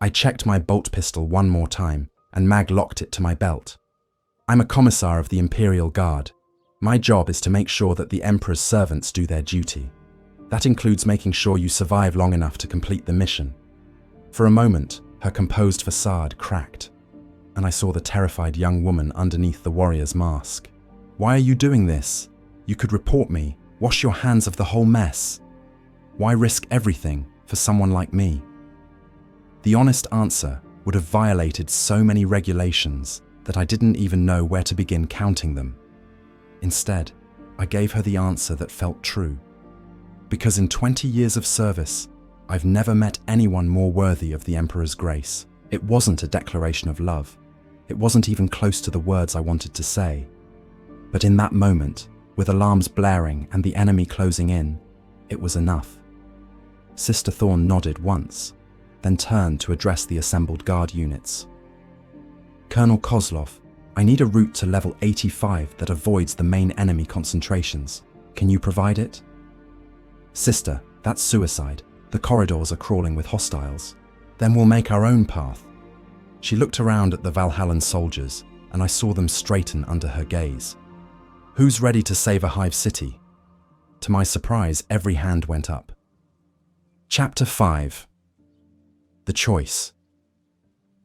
Speaker 1: I checked my bolt pistol one more time, and Mag locked it to my belt. I'm a commissar of the Imperial Guard. My job is to make sure that the Emperor's servants do their duty. That includes making sure you survive long enough to complete the mission. For a moment, her composed facade cracked, and I saw the terrified young woman underneath the warrior's mask. Why are you doing this? You could report me, wash your hands of the whole mess. Why risk everything for someone like me? The honest answer would have violated so many regulations that I didn't even know where to begin counting them. Instead, I gave her the answer that felt true. Because in 20 years of service, I've never met anyone more worthy of the Emperor's grace. It wasn't a declaration of love. It wasn't even close to the words I wanted to say. But in that moment, with alarms blaring and the enemy closing in, it was enough. Sister Thorne nodded once, then turned to address the assembled guard units. Colonel Kozlov, I need a route to level 85 that avoids the main enemy concentrations. Can you provide it? Sister, that's suicide. The corridors are crawling with hostiles. Then we'll make our own path. She looked around at the Valhallan soldiers, and I saw them straighten under her gaze. Who's ready to save a Hive city? To my surprise, every hand went up. Chapter 5. The Choice.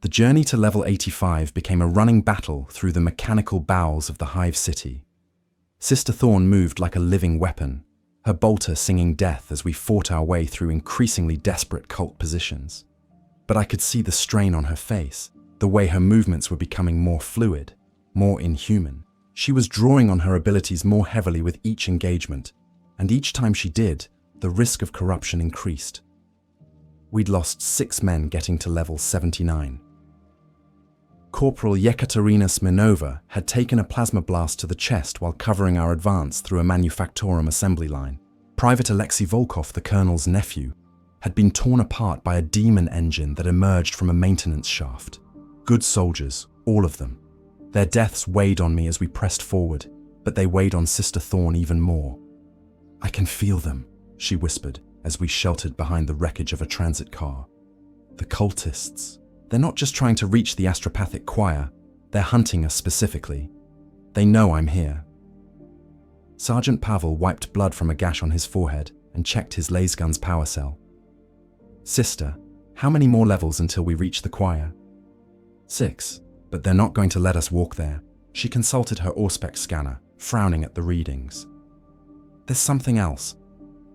Speaker 1: The journey to level 85 became a running battle through the mechanical bowels of the Hive city. Sister Thorne moved like a living weapon, her bolter singing death as we fought our way through increasingly desperate cult positions. But I could see the strain on her face, the way her movements were becoming more fluid, more inhuman. She was drawing on her abilities more heavily with each engagement, and each time she did, the risk of corruption increased. We'd lost 6 men getting to level 79. Corporal Yekaterina Smirnova had taken a plasma blast to the chest while covering our advance through a manufactorum assembly line. Private Alexei Volkov, the colonel's nephew, had been torn apart by a demon engine that emerged from a maintenance shaft. Good soldiers, all of them. Their deaths weighed on me as we pressed forward, but they weighed on Sister Thorne even more. I can feel them, she whispered as we sheltered behind the wreckage of a transit car. The cultists. They're not just trying to reach the astropathic choir, they're hunting us specifically. They know I'm here. Sergeant Pavel wiped blood from a gash on his forehead and checked his lasgun's power cell. Sister, how many more levels until we reach the choir? 6, but they're not going to let us walk there. She consulted her Auspex scanner, frowning at the readings. There's something else.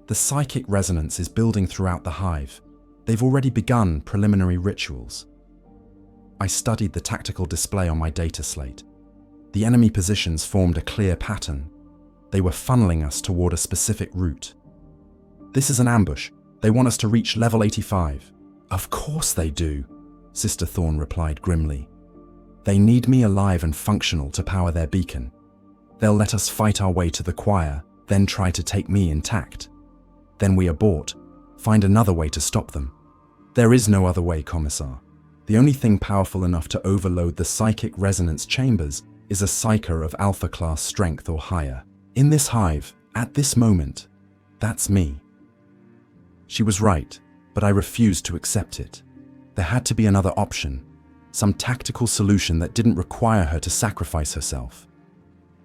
Speaker 1: The psychic resonance is building throughout the Hive. They've already begun preliminary rituals. I studied the tactical display on my data slate. The enemy positions formed a clear pattern. They were funneling us toward a specific route. This is an ambush. They want us to reach level 85. Of course they do, Sister Thorne replied grimly. They need me alive and functional to power their beacon. They'll let us fight our way to the choir, then try to take me intact. Then we abort, find another way to stop them. There is no other way, Commissar. The only thing powerful enough to overload the psychic resonance chambers is a psyker of alpha class strength or higher. In this Hive, at this moment, that's me. She was right, but I refused to accept it. There had to be another option, some tactical solution that didn't require her to sacrifice herself.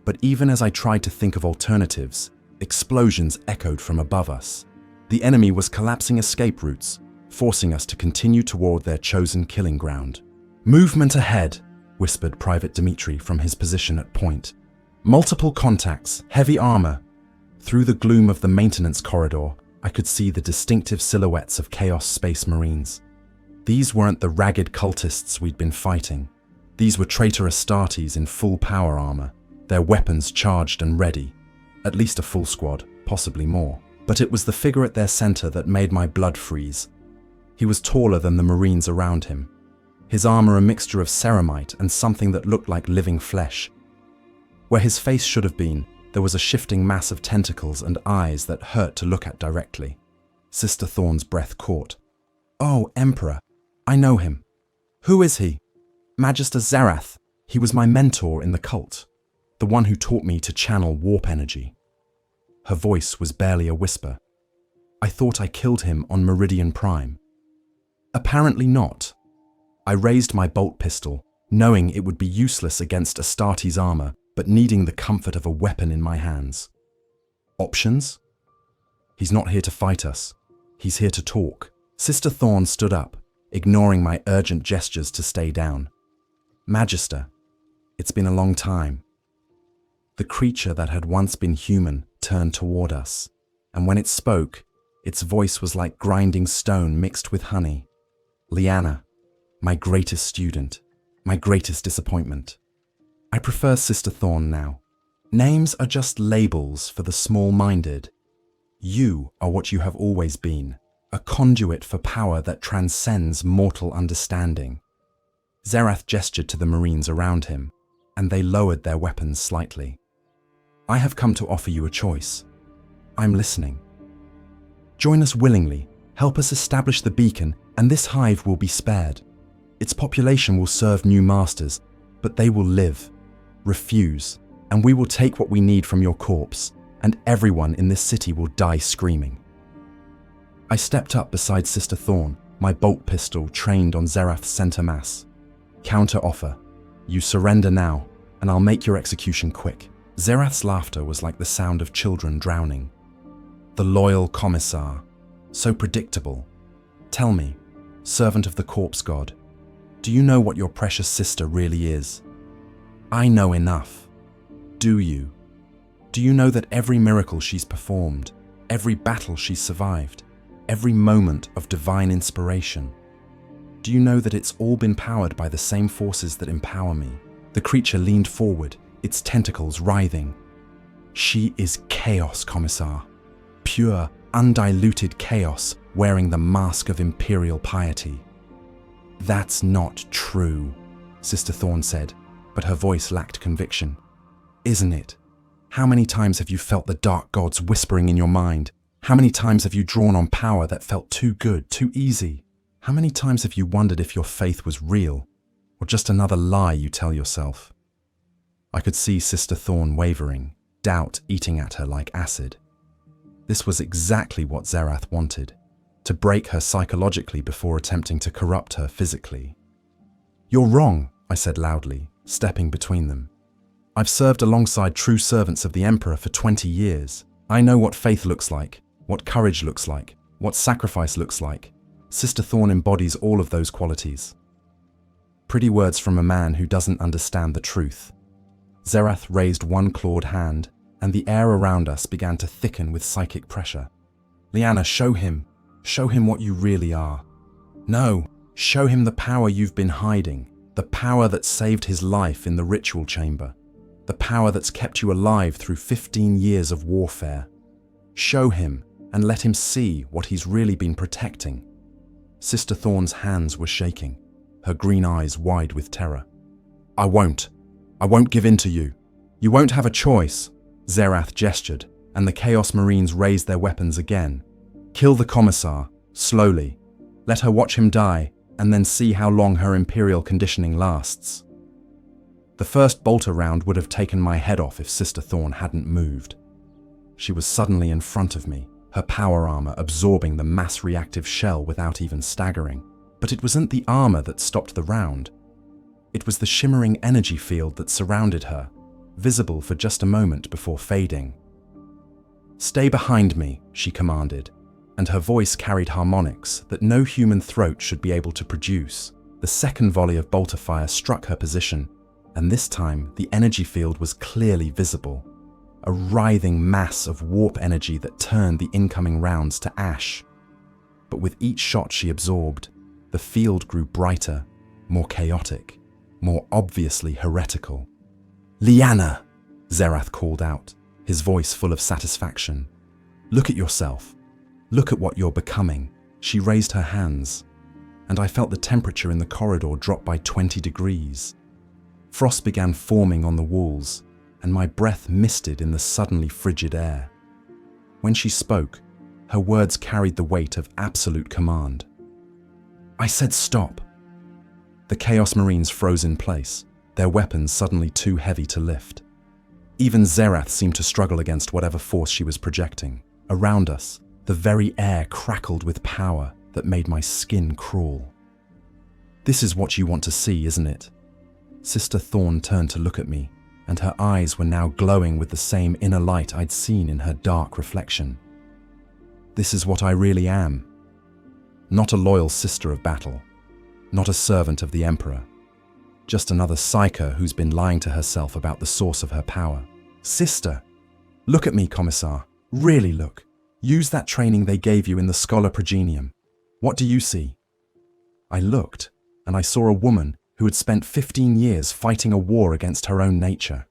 Speaker 1: But even as I tried to think of alternatives, explosions echoed from above us. The enemy was collapsing escape routes, forcing us to continue toward their chosen killing ground. Movement ahead, whispered Private Dmitri from his position at point. Multiple contacts, heavy armor. Through the gloom of the maintenance corridor, I could see the distinctive silhouettes of Chaos Space Marines. These weren't the ragged cultists we'd been fighting. These were traitor Astartes in full power armor, their weapons charged and ready. At least a full squad, possibly more. But it was the figure at their center that made my blood freeze. He was taller than the Marines around him. His armor a mixture of ceramite and something that looked like living flesh. Where his face should have been, there was a shifting mass of tentacles and eyes that hurt to look at directly. Sister Thorne's breath caught. Oh, Emperor, I know him. Who is he? Magister Zarath. He was my mentor in the cult, the one who taught me to channel warp energy. Her voice was barely a whisper. I thought I killed him on Meridian Prime. Apparently not. I raised my bolt pistol, knowing it would be useless against Astartes' armor, but needing the comfort of a weapon in my hands. Options? He's not here to fight us. He's here to talk. Sister Thorne stood up, ignoring my urgent gestures to stay down. Magister, it's been a long time. The creature that had once been human turned toward us, and when it spoke, its voice was like grinding stone mixed with honey. Lyanna, my greatest student, my greatest disappointment. I prefer Sister Thorne now. Names are just labels for the small-minded. You are what you have always been, a conduit for power that transcends mortal understanding. Xerath gestured to the Marines around him, and they lowered their weapons slightly. I have come to offer you a choice. I'm listening. Join us willingly, help us establish the beacon, and this hive will be spared. Its population will serve new masters, but they will live. Refuse, and we will take what we need from your corpse, and everyone in this city will die screaming. I stepped up beside Sister Thorne, my bolt pistol trained on Xerath's center mass. Counter offer. You surrender now, and I'll make your execution quick. Xerath's laughter was like the sound of children drowning. The loyal Commissar, so predictable. Tell me, servant of the corpse god, do you know what your precious sister really is? I know enough. Do you? Do you know that every miracle she's performed, every battle she's survived, every moment of divine inspiration? Do you know that it's all been powered by the same forces that empower me? The creature leaned forward, its tentacles writhing. She is chaos, Commissar. Pure, undiluted chaos wearing the mask of imperial piety. That's not true, Sister Thorne said, but her voice lacked conviction. Isn't it? How many times have you felt the dark gods whispering in your mind? How many times have you drawn on power that felt too good, too easy? How many times have you wondered if your faith was real, or just another lie you tell yourself? I could see Sister Thorne wavering, doubt eating at her like acid. This was exactly what Xerath wanted, to break her psychologically before attempting to corrupt her physically. You're wrong, I said loudly, stepping between them. I've served alongside true servants of the Emperor for 20 years. I know what faith looks like, what courage looks like, what sacrifice looks like. Sister Thorne embodies all of those qualities. Pretty words from a man who doesn't understand the truth. Xerath raised one clawed hand, and the air around us began to thicken with psychic pressure. Lyanna, show him what you really are. No, show him the power you've been hiding, the power that saved his life in the ritual chamber, the power that's kept you alive through 15 years of warfare. Show him and let him see what he's really been protecting. Sister Thorne's hands were shaking, her green eyes wide with terror. I won't give in to you. You won't have a choice. Xerath gestured, and the Chaos Marines raised their weapons again. Kill the Commissar, slowly. Let her watch him die, and then see how long her imperial conditioning lasts. The first bolter round would have taken my head off if Sister Thorne hadn't moved. She was suddenly in front of me, her power armor absorbing the mass-reactive shell without even staggering. But it wasn't the armor that stopped the round. It was the shimmering energy field that surrounded her, visible for just a moment before fading. Stay behind me, she commanded, and her voice carried harmonics that no human throat should be able to produce. The second volley of bolter fire struck her position, and this time the energy field was clearly visible, a writhing mass of warp energy that turned the incoming rounds to ash. But with each shot she absorbed, the field grew brighter, more chaotic, more obviously heretical. Lyanna, Xerath called out, his voice full of satisfaction. Look at yourself. Look at what you're becoming. She raised her hands, and I felt the temperature in the corridor drop by 20 degrees. Frost began forming on the walls, and my breath misted in the suddenly frigid air. When she spoke, her words carried the weight of absolute command. I said stop. The Chaos Marines froze in place, their weapons suddenly too heavy to lift. Even Xerath seemed to struggle against whatever force she was projecting. Around us, the very air crackled with power that made my skin crawl. This is what you want to see, isn't it? Sister Thorne turned to look at me, and her eyes were now glowing with the same inner light I'd seen in her dark reflection. This is what I really am. Not a loyal sister of battle, not a servant of the Emperor, just another psyker who's been lying to herself about the source of her power. Sister, look at me, Commissar. Really look. Use that training they gave you in the Schola Progenium. What do you see? I looked, and I saw a woman who had spent 15 years fighting a war against her own nature.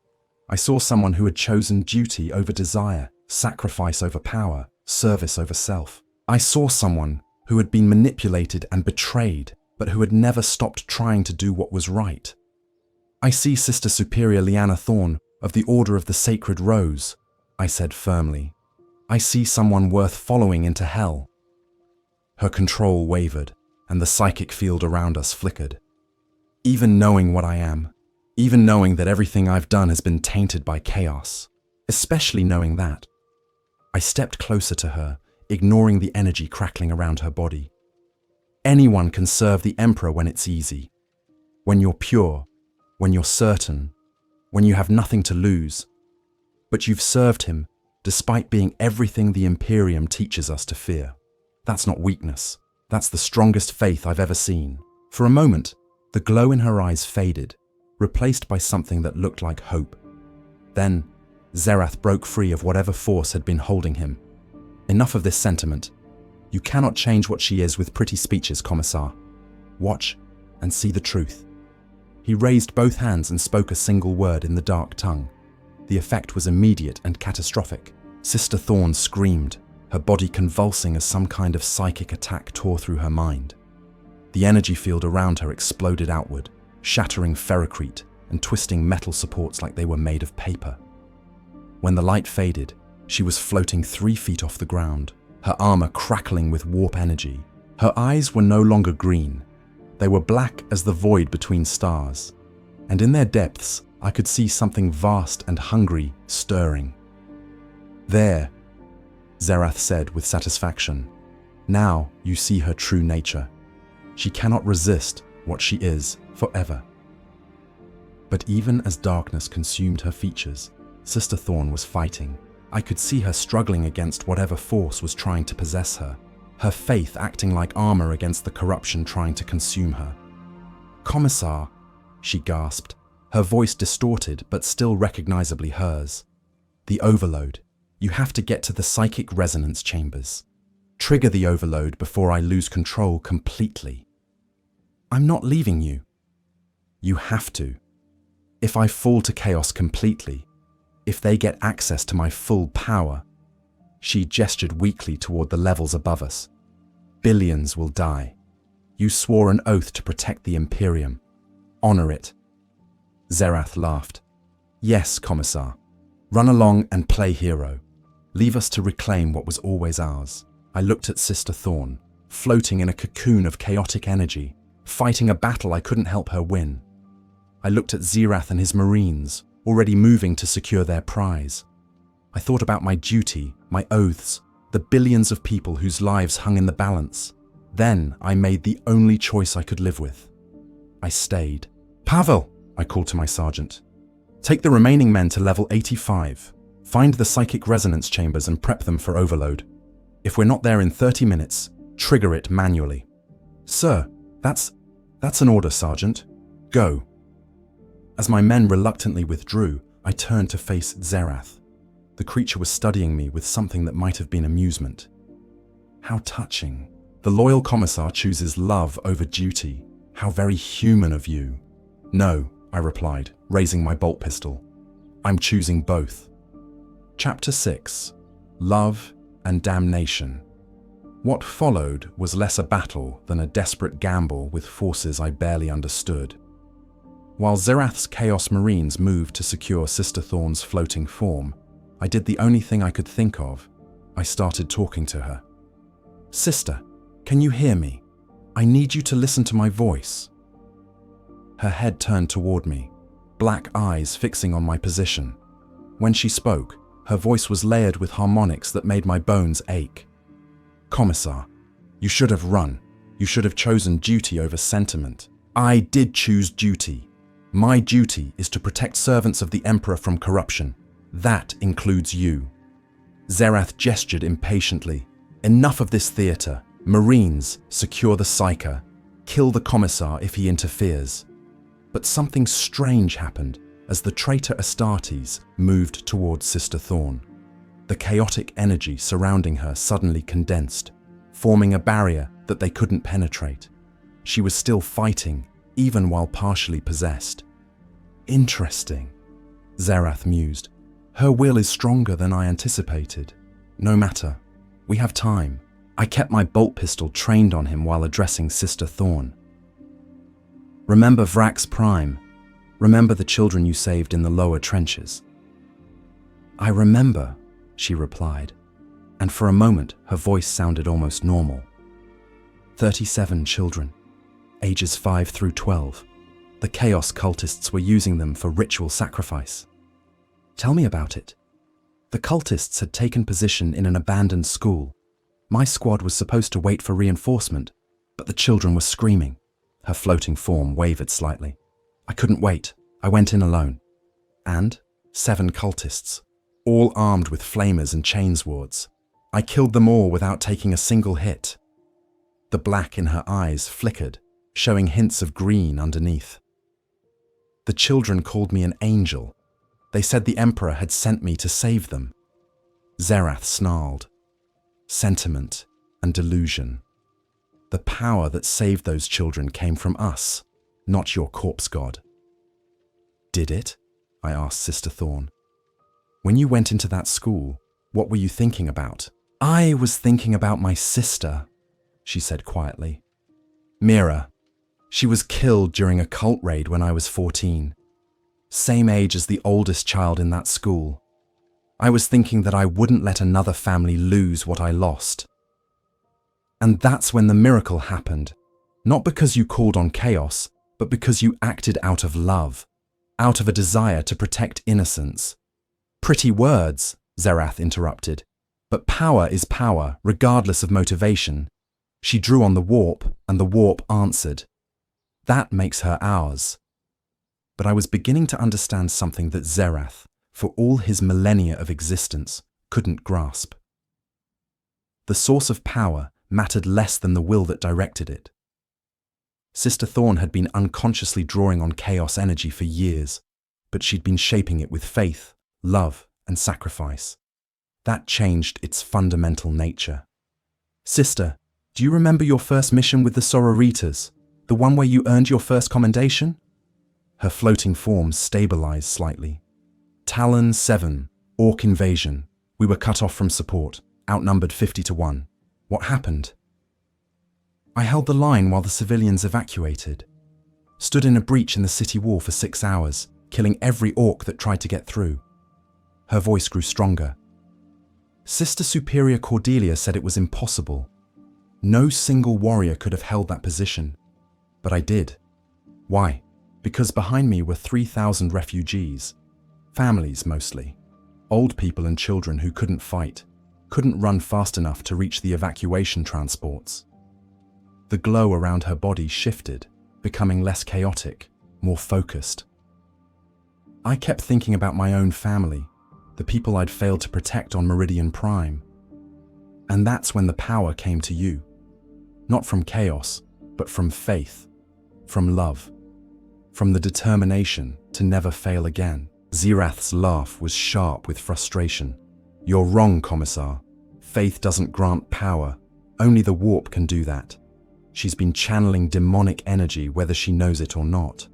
Speaker 1: I saw someone who had chosen duty over desire, sacrifice over power, service over self. I saw someone who had been manipulated and betrayed, but who had never stopped trying to do what was right. I see Sister Superior Lyanna Thorne of the Order of the Sacred Rose, I said firmly. I see someone worth following into hell. Her control wavered, and the psychic field around us flickered. Even knowing what I am, even knowing that everything I've done has been tainted by chaos, especially knowing that, I stepped closer to her, ignoring the energy crackling around her body. Anyone can serve the Emperor when it's easy, when you're pure, when you're certain, when you have nothing to lose. But you've served him despite being everything the Imperium teaches us to fear. That's not weakness. That's the strongest faith I've ever seen. For a moment, the glow in her eyes faded, replaced by something that looked like hope. Then, Zerath broke free of whatever force had been holding him. Enough of this sentiment. You cannot change what she is with pretty speeches, Commissar. Watch and see the truth. He raised both hands and spoke a single word in the dark tongue. The effect was immediate and catastrophic. Sister Thorne screamed, her body convulsing as some kind of psychic attack tore through her mind. The energy field around her exploded outward, shattering ferrocrete and twisting metal supports like they were made of paper. When the light faded, she was floating 3 feet off the ground, her armor crackling with warp energy. Her eyes were no longer green. They were black as the void between stars, and in their depths I could see something vast and hungry stirring. There, Zerath said with satisfaction. Now you see her true nature. She cannot resist what she is forever. But even as darkness consumed her features, Sister Thorne was fighting. I could see her struggling against whatever force was trying to possess her, her faith acting like armor against the corruption trying to consume her. "Commissar," she gasped, her voice distorted but still recognizably hers. "The overload. You have to get to the psychic resonance chambers. Trigger the overload before I lose control completely." "I'm not leaving you." "You have to. If I fall to chaos completely, if they get access to my full power," she gestured weakly toward the levels above us, "billions will die. You swore an oath to protect the Imperium. Honor it." Zerath laughed. "Yes, Commissar. Run along and play hero. Leave us to reclaim what was always ours." I looked at Sister Thorne, floating in a cocoon of chaotic energy, fighting a battle I couldn't help her win. I looked at Zerath and his Marines, already moving to secure their prize. I thought about my duty, my oaths, the billions of people whose lives hung in the balance. Then I made the only choice I could live with. I stayed. "Pavel!" I called to my sergeant. "Take the remaining men to level 85. Find the psychic resonance chambers and prep them for overload. If we're not there in 30 minutes, trigger it manually." "Sir, that's an order, Sergeant. Go." As my men reluctantly withdrew, I turned to face Zerath. The creature was studying me with something that might have been amusement. How touching. The loyal commissar chooses love over duty. How very human of you. "No," I replied, raising my bolt pistol. "I'm choosing both." Chapter 6. Love and Damnation. What followed was less a battle than a desperate gamble with forces I barely understood. While Zerath's Chaos Marines moved to secure Sister Thorne's floating form, I did the only thing I could think of. I started talking to her. "Sister, can you hear me? I need you to listen to my voice." Her head turned toward me, black eyes fixing on my position. When she spoke, her voice was layered with harmonics that made my bones ache. "Commissar, you should have run. You should have chosen duty over sentiment." "I did choose duty. My duty is to protect servants of the Emperor from corruption. That includes you." Zerath gestured impatiently. "Enough of this theater. Marines, secure the psyker. Kill the Commissar if he interferes." But something strange happened as the traitor Astartes moved towards Sister Thorne. The chaotic energy surrounding her suddenly condensed, forming a barrier that they couldn't penetrate. She was still fighting, even while partially possessed. Interesting, Zerath mused. Her will is stronger than I anticipated. No matter. We have time. I kept my bolt pistol trained on him while addressing Sister Thorne. Remember Vrax Prime. Remember the children you saved in the lower trenches. I remember, she replied, and for a moment her voice sounded almost normal. 37 children, ages 5 through 12. The Chaos cultists were using them for ritual sacrifice. Tell me about it. The cultists had taken position in an abandoned school. My squad was supposed to wait for reinforcement, but the children were screaming. Her floating form wavered slightly. I couldn't wait. I went in alone. And 7 cultists, all armed with flamers and chainswords. I killed them all without taking a single hit. The black in her eyes flickered, showing hints of green underneath. The children called me an angel. They said the Emperor had sent me to save them. Zerath snarled. Sentiment and delusion. The power that saved those children came from us, not your corpse god. Did it? I asked Sister Thorne. When you went into that school, what were you thinking about? I was thinking about my sister, she said quietly. Mira. She was killed during a cult raid when I was 14. Same age as the oldest child in that school. I was thinking that I wouldn't let another family lose what I lost. And that's when the miracle happened. Not because you called on chaos, but because you acted out of love, out of a desire to protect innocence. Pretty words, Zerath interrupted. But power is power, regardless of motivation. She drew on the warp, and the warp answered. That makes her ours. But I was beginning to understand something that Zerath, for all his millennia of existence, couldn't grasp. The source of power mattered less than the will that directed it. Sister Thorne had been unconsciously drawing on chaos energy for years, but she'd been shaping it with faith, love, and sacrifice. That changed its fundamental nature. Sister, do you remember your first mission with the Sororitas, the one where you earned your first commendation? Her floating form stabilized slightly. Talon 7, Orc invasion. We were cut off from support, outnumbered 50-1. What happened? I held the line while the civilians evacuated. Stood in a breach in the city wall for 6 hours, killing every orc that tried to get through. Her voice grew stronger. Sister Superior Cordelia said it was impossible. No single warrior could have held that position. But I did. Why? Because behind me were 3,000 refugees. Families, mostly. Old people and children who couldn't fight, couldn't run fast enough to reach the evacuation transports. The glow around her body shifted, becoming less chaotic, more focused. I kept thinking about my own family, the people I'd failed to protect on Meridian Prime. And that's when the power came to you. Not from chaos, but from faith, from love, from the determination to never fail again. Zerath's laugh was sharp with frustration. You're wrong, Commissar. Faith doesn't grant power. Only the warp can do that. She's been channeling demonic energy whether she knows it or not.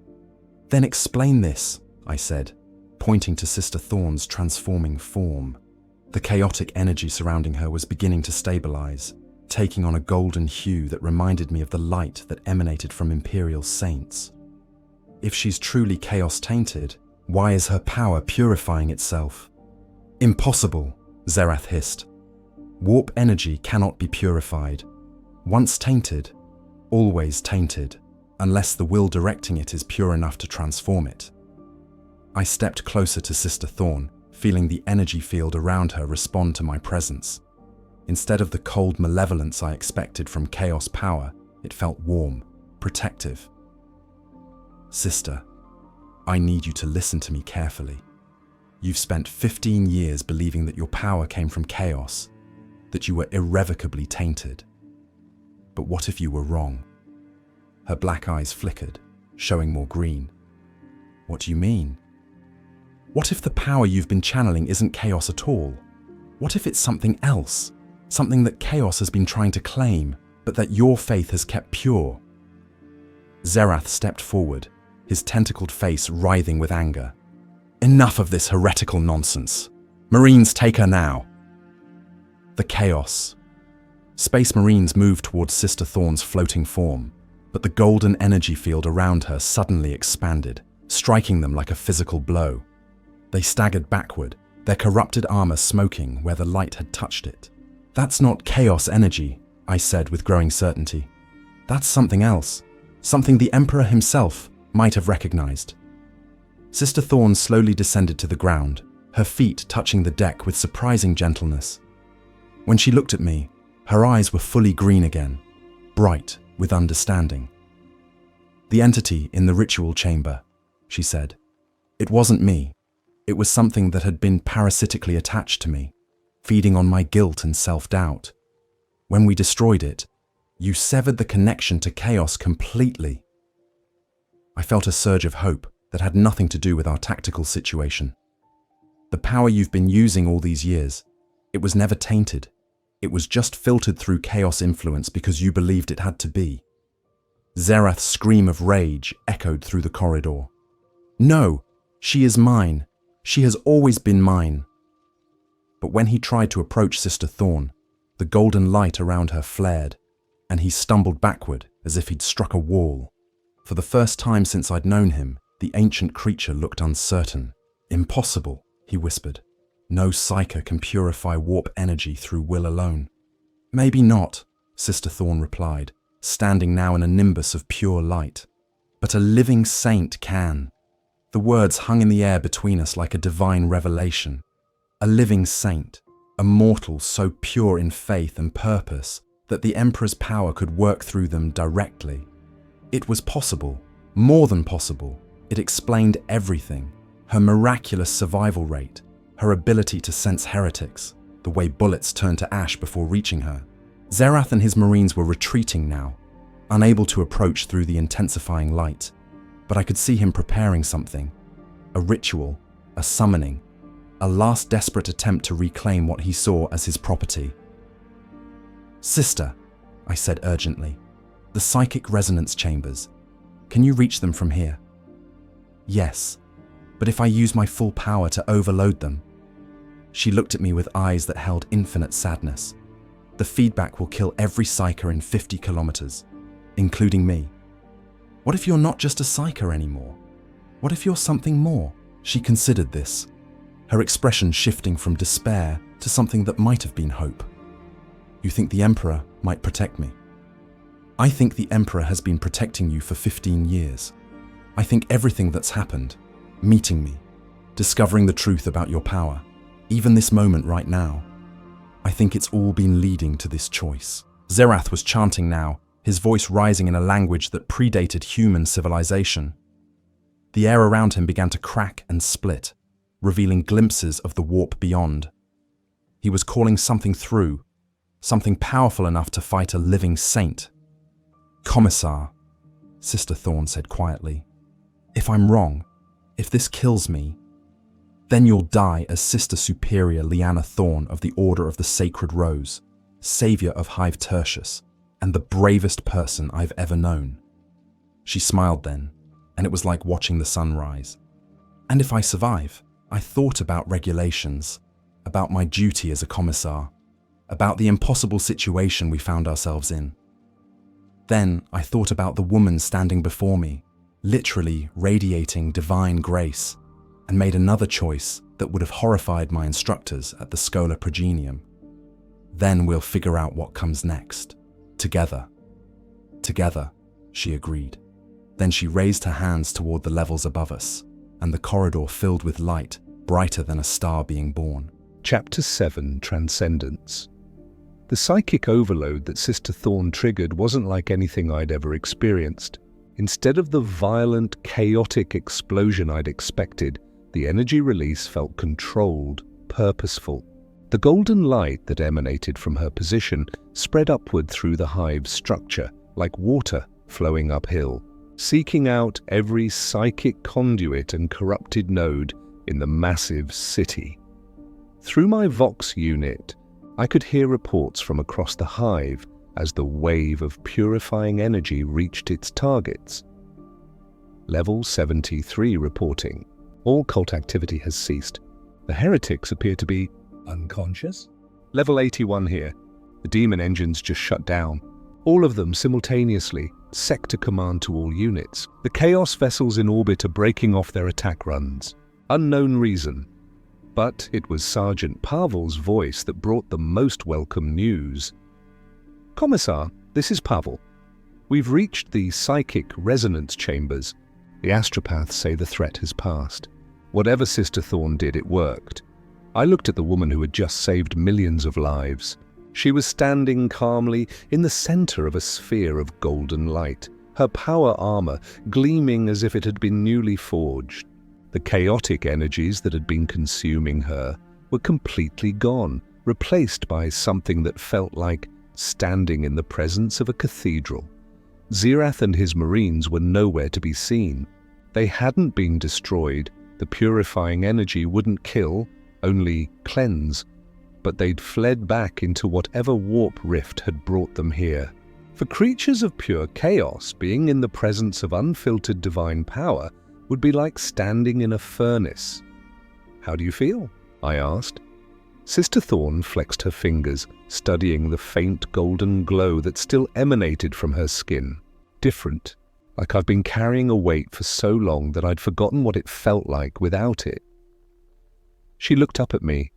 Speaker 1: Then explain this, I said, pointing to Sister Thorne's transforming form. The chaotic energy surrounding her was beginning to stabilize, taking on a golden hue that reminded me of the light that emanated from Imperial saints. If she's truly chaos-tainted, why is her power purifying itself? Impossible, Zerath hissed. Warp energy cannot be purified. Once tainted, always tainted, unless the will directing it is pure enough to transform it. I stepped closer to Sister Thorne, feeling the energy field around her respond to my presence. Instead of the cold malevolence I expected from chaos power, it felt warm, protective. Sister, I need you to listen to me carefully. You've spent 15 years believing that your power came from chaos, that you were irrevocably tainted. But what if you were wrong? Her black eyes flickered, showing more green. What do you mean? What if the power you've been channeling isn't chaos at all? What if it's something else? Something that chaos has been trying to claim, but that your faith has kept pure? Zerath stepped forward, his tentacled face writhing with anger. Enough of this heretical nonsense. Marines, take her now. The chaos. Space Marines moved towards Sister Thorne's floating form, but the golden energy field around her suddenly expanded, striking them like a physical blow. They staggered backward, their corrupted armor smoking where the light had touched it. That's not chaos energy, I said with growing certainty. That's something else, something the Emperor himself might have recognized. Sister Thorne slowly descended to the ground, her feet touching the deck with surprising gentleness. When she looked at me, her eyes were fully green again, bright with understanding. The entity in the ritual chamber, she said. It wasn't me. It was something that had been parasitically attached to me, feeding on my guilt and self-doubt. When we destroyed it, you severed the connection to chaos completely. I felt a surge of hope that had nothing to do with our tactical situation. The power you've been using all these years, it was never tainted. It was just filtered through chaos influence because you believed it had to be. Zerath's scream of rage echoed through the corridor. No, she is mine. She has always been mine. But when he tried to approach Sister Thorne, the golden light around her flared, and he stumbled backward as if he'd struck a wall. For the first time since I'd known him, the ancient creature looked uncertain. Impossible, he whispered. No psyker can purify warp energy through will alone. Maybe not, Sister Thorne replied, standing now in a nimbus of pure light. But a living saint can. The words hung in the air between us like a divine revelation. A living saint, a mortal so pure in faith and purpose that the Emperor's power could work through them directly. It was possible, more than possible. It explained everything. Her miraculous survival rate, her ability to sense heretics, the way bullets turned to ash before reaching her. Zerath and his Marines were retreating now, unable to approach through the intensifying light, but I could see him preparing something. A ritual, a summoning, a last desperate attempt to reclaim what he saw as his property. Sister, I said urgently, the psychic resonance chambers. Can you reach them from here? Yes, but if I use my full power to overload them. She looked at me with eyes that held infinite sadness. The feedback will kill every psyker in 50 kilometers, including me. What if you're not just a psyker anymore? What if you're something more? She considered this, her expression shifting from despair to something that might have been hope. You think the Emperor might protect me? I think the Emperor has been protecting you for 15 years. I think everything that's happened, meeting me, discovering the truth about your power, even this moment right now, I think it's all been leading to this choice. Zerath was chanting now, his voice rising in a language that predated human civilization. The air around him began to crack and split, revealing glimpses of the warp beyond. He was calling something through, something powerful enough to fight a living saint. Commissar, Sister Thorne said quietly. If I'm wrong, if this kills me, then you'll die as Sister Superior Lyanna Thorne of the Order of the Sacred Rose, savior of Hive Tertius, and the bravest person I've ever known. She smiled then, and it was like watching the sun rise. And if I survive, I thought about regulations, about my duty as a commissar, about the impossible situation we found ourselves in. Then I thought about the woman standing before me, literally radiating divine grace, and made another choice that would have horrified my instructors at the Schola Progenium. Then we'll figure out what comes next. Together. Together, she agreed. Then she raised her hands toward the levels above us, and the corridor filled with light, brighter than a star being born.
Speaker 2: Chapter 7, Transcendence. The psychic overload that Sister Thorne triggered wasn't like anything I'd ever experienced. Instead of the violent, chaotic explosion I'd expected, the energy release felt controlled, purposeful. The golden light that emanated from her position spread upward through the hive's structure, like water flowing uphill, seeking out every psychic conduit and corrupted node in the massive city. Through my Vox unit, I could hear reports from across the hive as the wave of purifying energy reached its targets. Level 73 reporting. All cult activity has ceased. The heretics appear to be unconscious. Level 81 here. The demon engines just shut down. All of them simultaneously. Sector command to all units. The chaos vessels in orbit are breaking off their attack runs. Unknown reason. But it was Sergeant Pavel's voice that brought the most welcome news. Commissar, this is Pavel. We've reached the psychic resonance chambers. The astropaths say the threat has passed. Whatever Sister Thorne did, it worked. I looked at the woman who had just saved millions of lives. She was standing calmly in the center of a sphere of golden light, her power armor gleaming as if it had been newly forged. The chaotic energies that had been consuming her were completely gone, replaced by something that felt like standing in the presence of a cathedral. Xerath and his marines were nowhere to be seen. They hadn't been destroyed. The purifying energy wouldn't kill, only cleanse. But they'd fled back into whatever warp rift had brought them here. For creatures of pure chaos, being in the presence of unfiltered divine power would be like standing in a furnace. How do you feel? I asked. Sister Thorne flexed her fingers, studying the faint golden glow that still emanated from her skin. Different, like I've been carrying a weight for so long that I'd forgotten what it felt like without it. She looked up at me,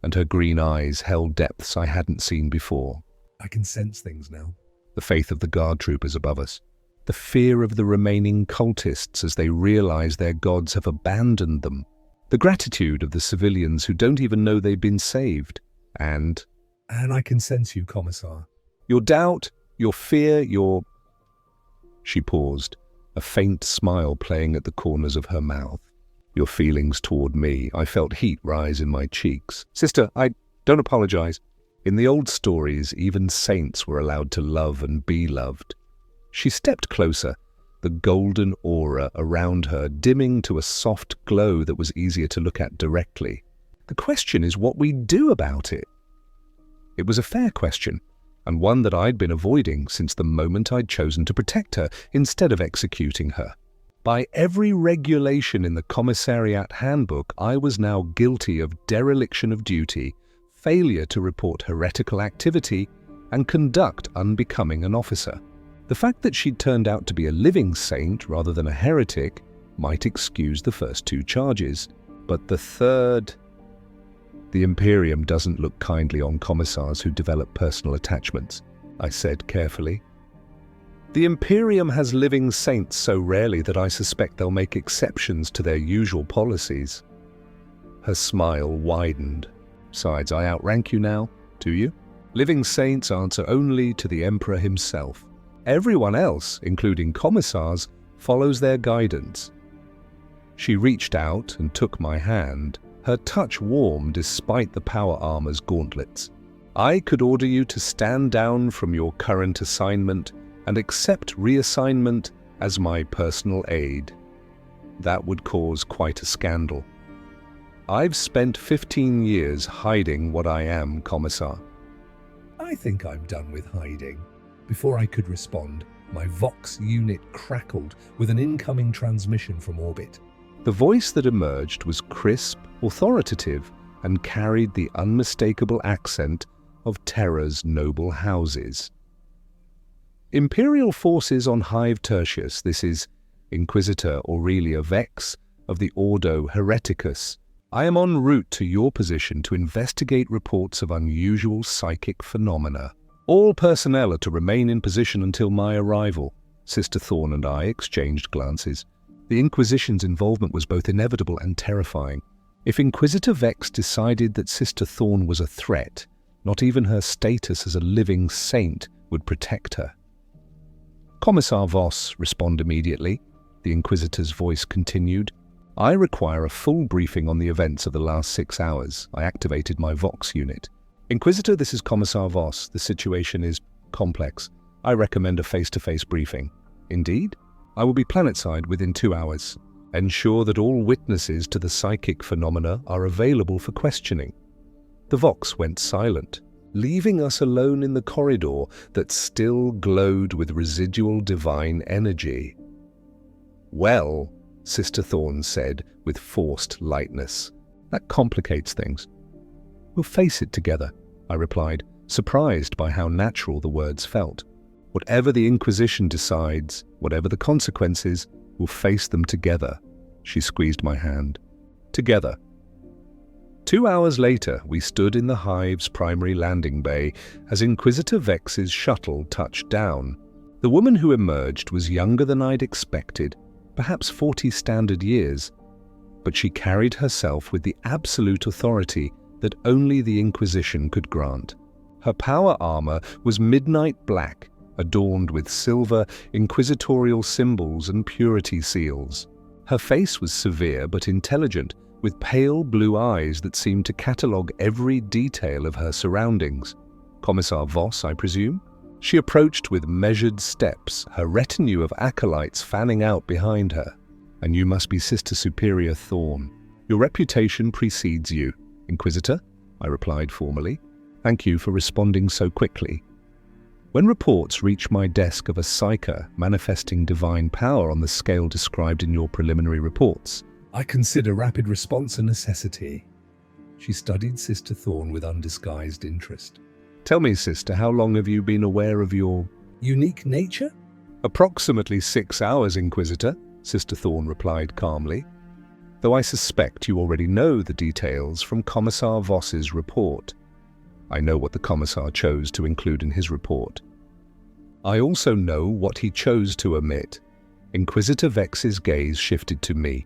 Speaker 2: and her green eyes held depths I hadn't seen before. I can sense things now. The faith of the guard troopers above us. The fear of the remaining cultists as they realize their gods have abandoned them. The gratitude of the civilians who don't even know they've been saved. And I can sense you, Commissar. Your doubt, your fear, your... She paused, a faint smile playing at the corners of her mouth. Your feelings toward me. I felt heat rise in my cheeks. Sister, I don't apologize. In the old stories, even saints were allowed to love and be loved. She stepped closer, the golden aura around her dimming to a soft glow that was easier to look at directly. The question is what we do about it. It was a fair question, and one that I'd been avoiding since the moment I'd chosen to protect her instead of executing her. By every regulation in the Commissariat handbook, I was now guilty of dereliction of duty, failure to report heretical activity, and conduct unbecoming an officer. The fact that she'd turned out to be a living saint rather than a heretic might excuse the first two charges, but the third... The Imperium doesn't look kindly on commissars who develop personal attachments, I said carefully. The Imperium has living saints so rarely that I suspect they'll make exceptions to their usual policies. Her smile widened. Besides, I outrank you now, do you? Living saints answer only to the Emperor himself. Everyone else, including commissars, follows their guidance. She reached out and took my hand, her touch warm despite the power armor's gauntlets. I could order you to stand down from your current assignment and accept reassignment as my personal aide. That would cause quite a scandal. I've spent 15 years hiding what I am, Commissar. I think I'm done with hiding. Before I could respond, my Vox unit crackled with an incoming transmission from orbit. The voice that emerged was crisp, authoritative, and carried the unmistakable accent of Terra's noble houses. Imperial forces on Hive Tertius, this is Inquisitor Aurelia Vex of the Ordo Hereticus. I am en route to your position to investigate reports of unusual psychic phenomena. All personnel are to remain in position until my arrival. Sister Thorne and I exchanged glances. The Inquisition's involvement was both inevitable and terrifying. If Inquisitor Vex decided that Sister Thorne was a threat, not even her status as a living saint would protect her. Commissar Voss, respond immediately. The Inquisitor's voice continued. I require a full briefing on the events of the last 6 hours. I activated my Vox unit. Inquisitor, this is Commissar Voss. The situation is complex. I recommend a face-to-face briefing. Indeed? I will be planetside within 2 hours. Ensure that all witnesses to the psychic phenomena are available for questioning. The Vox went silent, leaving us alone in the corridor that still glowed with residual divine energy. Well, Sister Thorne said with forced lightness, that complicates things. We'll face it together, I replied, surprised by how natural the words felt. Whatever the Inquisition decides, whatever the consequences, we'll face them together. She squeezed my hand. Together. 2 hours later, we stood in the Hive's primary landing bay as Inquisitor Vex's shuttle touched down. The woman who emerged was younger than I'd expected, perhaps 40 standard years, but she carried herself with the absolute authority that only the Inquisition could grant. Her power armor was midnight black, adorned with silver, inquisitorial symbols and purity seals. Her face was severe but intelligent, with pale blue eyes that seemed to catalogue every detail of her surroundings. Commissar Voss, I presume? She approached with measured steps, her retinue of acolytes fanning out behind her. And you must be Sister Superior Thorne. Your reputation precedes you, Inquisitor, I replied formally. Thank you for responding so quickly. When reports reach my desk of a psyker manifesting divine power on the scale described in your preliminary reports, I consider rapid response a necessity. She studied Sister Thorne with undisguised interest. Tell me, Sister, how long have you been aware of your unique nature? Approximately 6 hours, Inquisitor, Sister Thorne replied calmly, though I suspect you already know the details from Commissar Voss's report. I know what the Commissar chose to include in his report. I also know what he chose to omit. Inquisitor Vex's gaze shifted to me.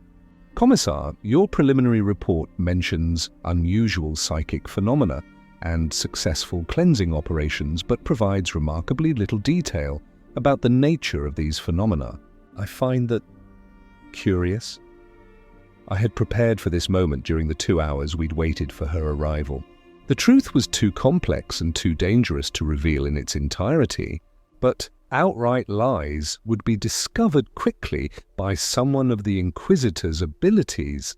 Speaker 2: Commissar, your preliminary report mentions unusual psychic phenomena and successful cleansing operations, but provides remarkably little detail about the nature of these phenomena. I find that curious. I had prepared for this moment during the 2 hours we'd waited for her arrival. The truth was too complex and too dangerous to reveal in its entirety, but outright lies would be discovered quickly by someone of the Inquisitor's abilities.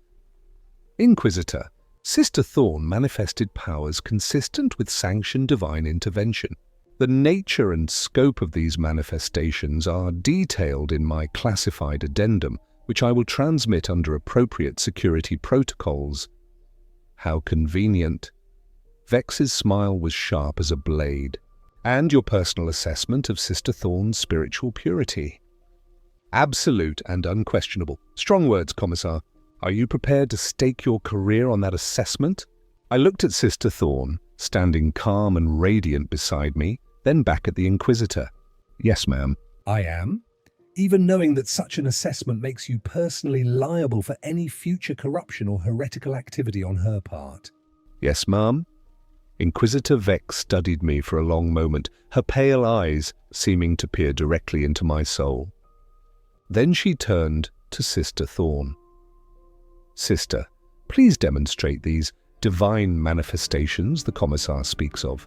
Speaker 2: Inquisitor, Sister Thorne manifested powers consistent with sanctioned divine intervention. The nature and scope of these manifestations are detailed in my classified addendum, which I will transmit under appropriate security protocols. How convenient. Vex's smile was sharp as a blade. And your personal assessment of Sister Thorne's spiritual purity. Absolute and unquestionable. Strong words, Commissar. Are you prepared to stake your career on that assessment? I looked at Sister Thorne, standing calm and radiant beside me, then back at the Inquisitor. Yes, ma'am. I am. Even knowing that such an assessment makes you personally liable for any future corruption or heretical activity on her part. Yes, ma'am. Inquisitor Vex studied me for a long moment, her pale eyes seeming to peer directly into my soul. Then she turned to Sister Thorne. Sister, please demonstrate these divine manifestations the Commissar speaks of.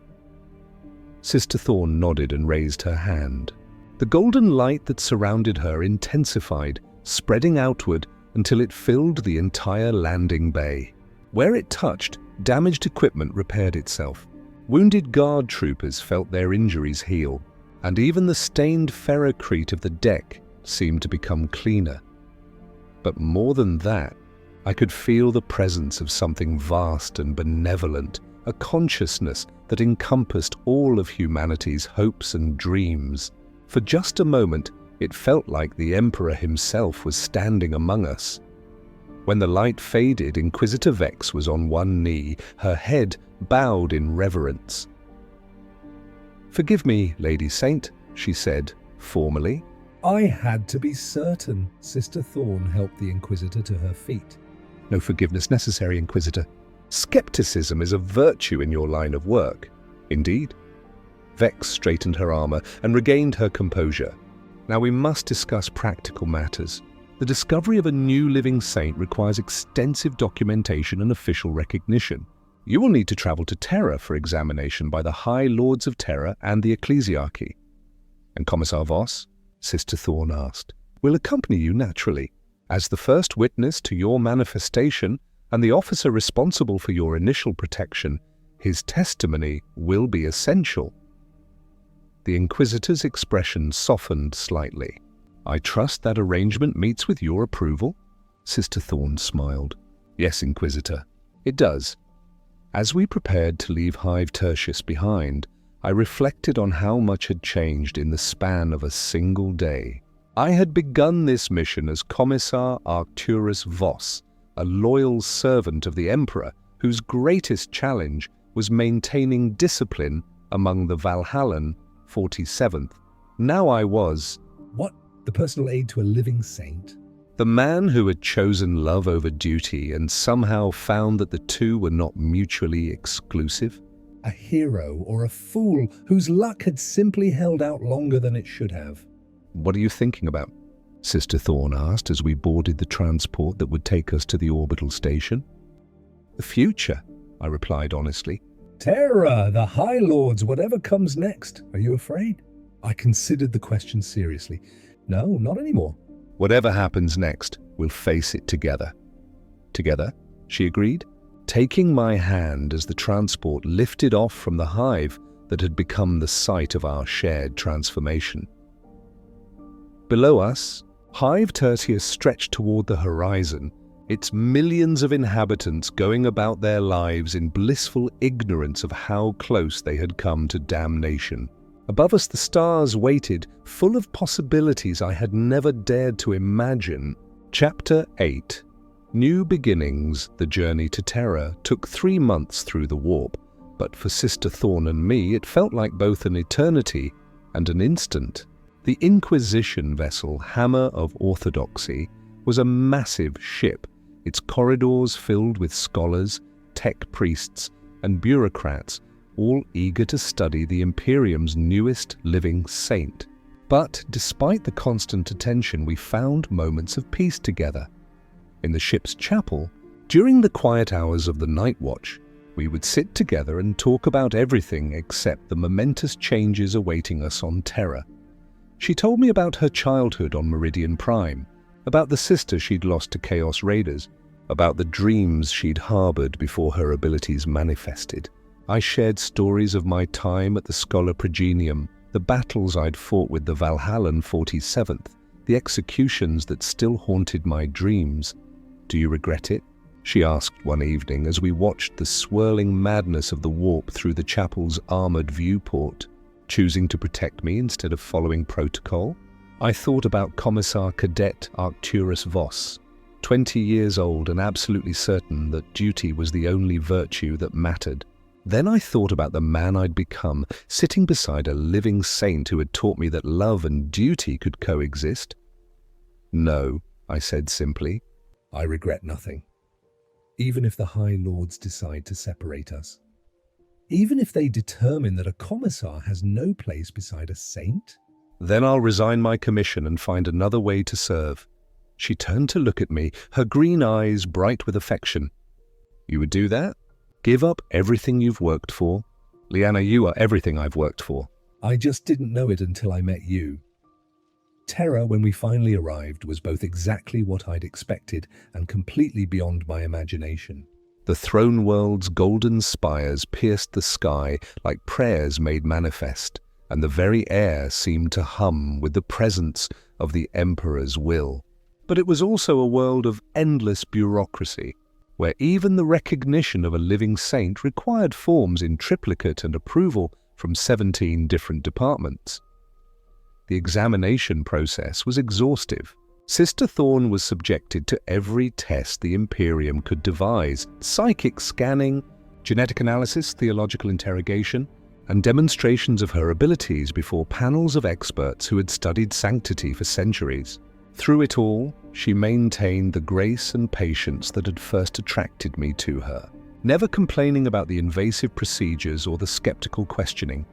Speaker 2: Sister Thorne nodded and raised her hand. The golden light that surrounded her intensified, spreading outward until it filled the entire landing bay. Where it touched, damaged equipment repaired itself. Wounded guard troopers felt their injuries heal, and even the stained ferrocrete of the deck seemed to become cleaner. But more than that, I could feel the presence of something vast and benevolent, a consciousness that encompassed all of humanity's hopes and dreams. For just a moment, it felt like the Emperor himself was standing among us. When the light faded, Inquisitor Vex was on one knee, her head bowed in reverence. "Forgive me, Lady Saint," she said, formally. "I had to be certain." Sister Thorne helped the Inquisitor to her feet. "No forgiveness necessary, Inquisitor. Skepticism is a virtue in your line of work." "Indeed." Vex straightened her armor and regained her composure. "Now we must discuss practical matters. The discovery of a new living saint requires extensive documentation and official recognition. You will need to travel to Terra for examination by the High Lords of Terra and the Ecclesiarchy." "And Commissar Voss?" Sister Thorne asked. "Will accompany you naturally. As the first witness to your manifestation and the officer responsible for your initial protection, his testimony will be essential." The Inquisitor's expression softened slightly. I trust that arrangement meets with your approval? Sister Thorne smiled. Yes, Inquisitor, it does. As we prepared to leave Hive Tertius behind, I reflected on how much had changed in the span of a single day. I had begun this mission as Commissar Arcturus Voss, a loyal servant of the Emperor whose greatest challenge was maintaining discipline among the Valhallan 47th. Now I was...
Speaker 3: What? The personal aide to a living saint?
Speaker 2: The man who had chosen love over duty and somehow found that the two were not mutually exclusive?
Speaker 3: A hero or a fool whose luck had simply held out longer than it should have.
Speaker 2: What are you thinking about? Sister Thorne asked as we boarded the transport that would take us to the orbital station. The future, I replied honestly.
Speaker 3: Terror, the High Lords, whatever comes next. Are you afraid? I considered the question seriously. No, not anymore.
Speaker 2: Whatever happens next, we'll face it together. Together, she agreed, taking my hand as the transport lifted off from the hive that had become the site of our shared transformation. Below us, Hive Tertius stretched toward the horizon, its millions of inhabitants going about their lives in blissful ignorance of how close they had come to damnation. Above us the stars waited, full of possibilities I had never dared to imagine. Chapter 8. New Beginnings, The Journey to Terror, took 3 months through the warp, but for Sister Thorne and me it felt like both an eternity and an instant. The Inquisition vessel Hammer of Orthodoxy was a massive ship, its corridors filled with scholars, tech priests, and bureaucrats, all eager to study the Imperium's newest living saint. But despite the constant attention, we found moments of peace together. In the ship's chapel, during the quiet hours of the night watch, we would sit together and talk about everything except the momentous changes awaiting us on Terra. She told me about her childhood on Meridian Prime, about the sister she'd lost to Chaos Raiders, about the dreams she'd harbored before her abilities manifested. I shared stories of my time at the Schola Progenium, the battles I'd fought with the Valhallan 47th, the executions that still haunted my dreams. Do you regret it? She asked one evening as we watched the swirling madness of the warp through the chapel's armored viewport, choosing to protect me instead of following protocol. I thought about Commissar Cadet Arcturus Voss, 20 years old and absolutely certain that duty was the only virtue that mattered. Then I thought about the man I'd become, sitting beside a living saint who had taught me that love and duty could coexist. No, I said simply.
Speaker 3: I regret nothing. Even if the High Lords decide to separate us. Even if they determine that a commissar has no place beside a saint.
Speaker 2: Then I'll resign my commission and find another way to serve. She turned to look at me, her green eyes bright with affection. You would do that? Give up everything you've worked for? Lyanna, you are everything I've worked for.
Speaker 3: I just didn't know it until I met you. Terror, when we finally arrived, was both exactly what I'd expected and completely beyond my imagination.
Speaker 2: The throne world's golden spires pierced the sky like prayers made manifest, and the very air seemed to hum with the presence of the Emperor's will. But it was also a world of endless bureaucracy, where even the recognition of a living saint required forms in triplicate and approval from 17 different departments. The examination process was exhaustive. Sister Thorne was subjected to every test the Imperium could devise: psychic scanning, genetic analysis, theological interrogation, and demonstrations of her abilities before panels of experts who had studied sanctity for centuries. Through it all, she maintained the grace and patience that had first attracted me to her, never complaining about the invasive procedures or the skeptical questioning.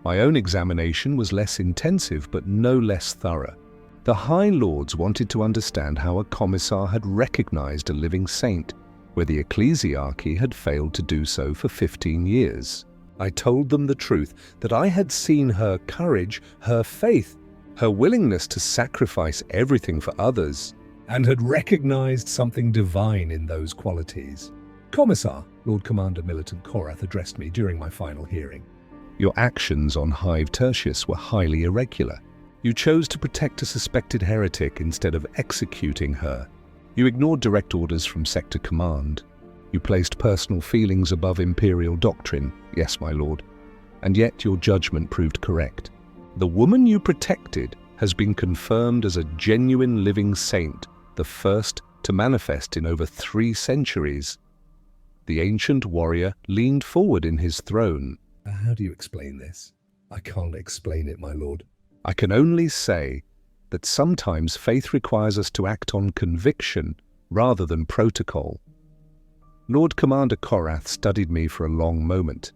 Speaker 2: My own examination was less intensive but no less thorough. The High Lords wanted to understand how a commissar had recognized a living saint, where the ecclesiarchy had failed to do so for 15 years. I told them the truth, that I had seen her courage, her faith, her willingness to sacrifice everything for others,
Speaker 3: and had recognized something divine in those qualities. Commissar, Lord Commander Militant Korath addressed me during my final hearing.
Speaker 2: Your actions on Hive Tertius were highly irregular. You chose to protect a suspected heretic instead of executing her. You ignored direct orders from Sector Command. You placed personal feelings above Imperial doctrine, yes, my lord. And yet your judgment proved correct. The woman you protected has been confirmed as a genuine living saint, the first to manifest in over 3 centuries. The ancient warrior leaned forward in his throne.
Speaker 3: How do you explain this? I can't explain it, my lord.
Speaker 2: I can only say that sometimes faith requires us to act on conviction rather than protocol. Lord Commander Korath studied me for a long moment.